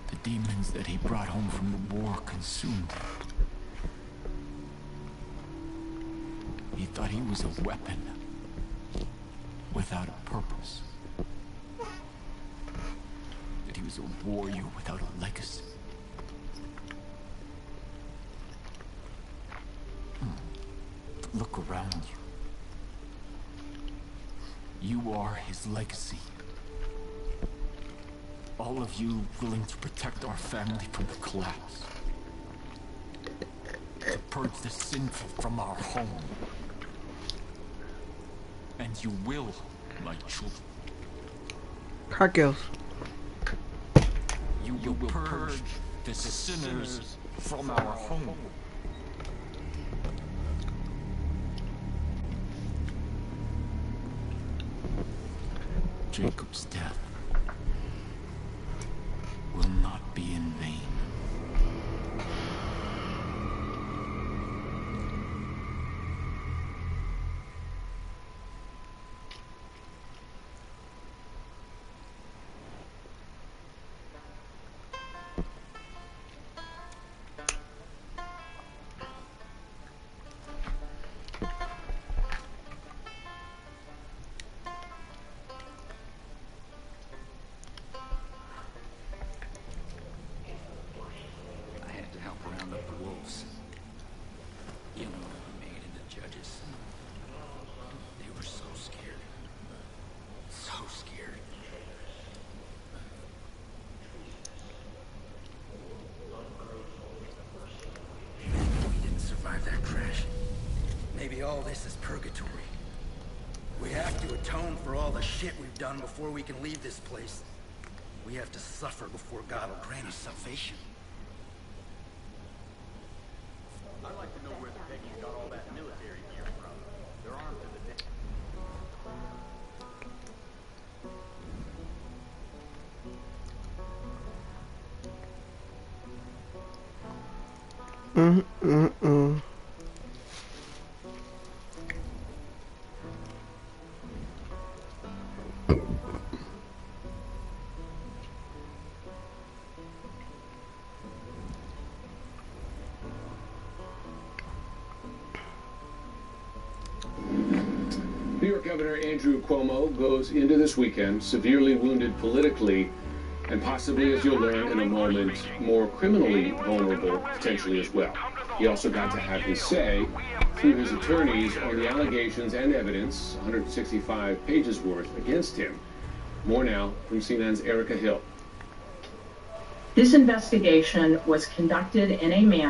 The demons that he brought home from the war consumed him. He thought he was a weapon without a purpose. That he was a warrior without a legacy. But look around you. You are his legacy. All of you willing to protect our family from the collapse. To purge the sinful from our home. And you will, my children. Cargills. You will purge the sinners from our home. Jacob's death will not be in vain. All this is purgatory. We have to atone for all the shit we've done before we can leave this place. We have to suffer before God will grant us salvation. I'd like to know where the Peggies got all that military gear from. They're armed to the death. Governor Andrew Cuomo goes into this weekend severely wounded politically and possibly, as you'll learn in a moment, more criminally vulnerable potentially as well. He also got to have his say through his attorneys on the allegations and evidence, 165 pages worth, against him. More now from CNN's Erica Hill. This investigation was conducted in a manner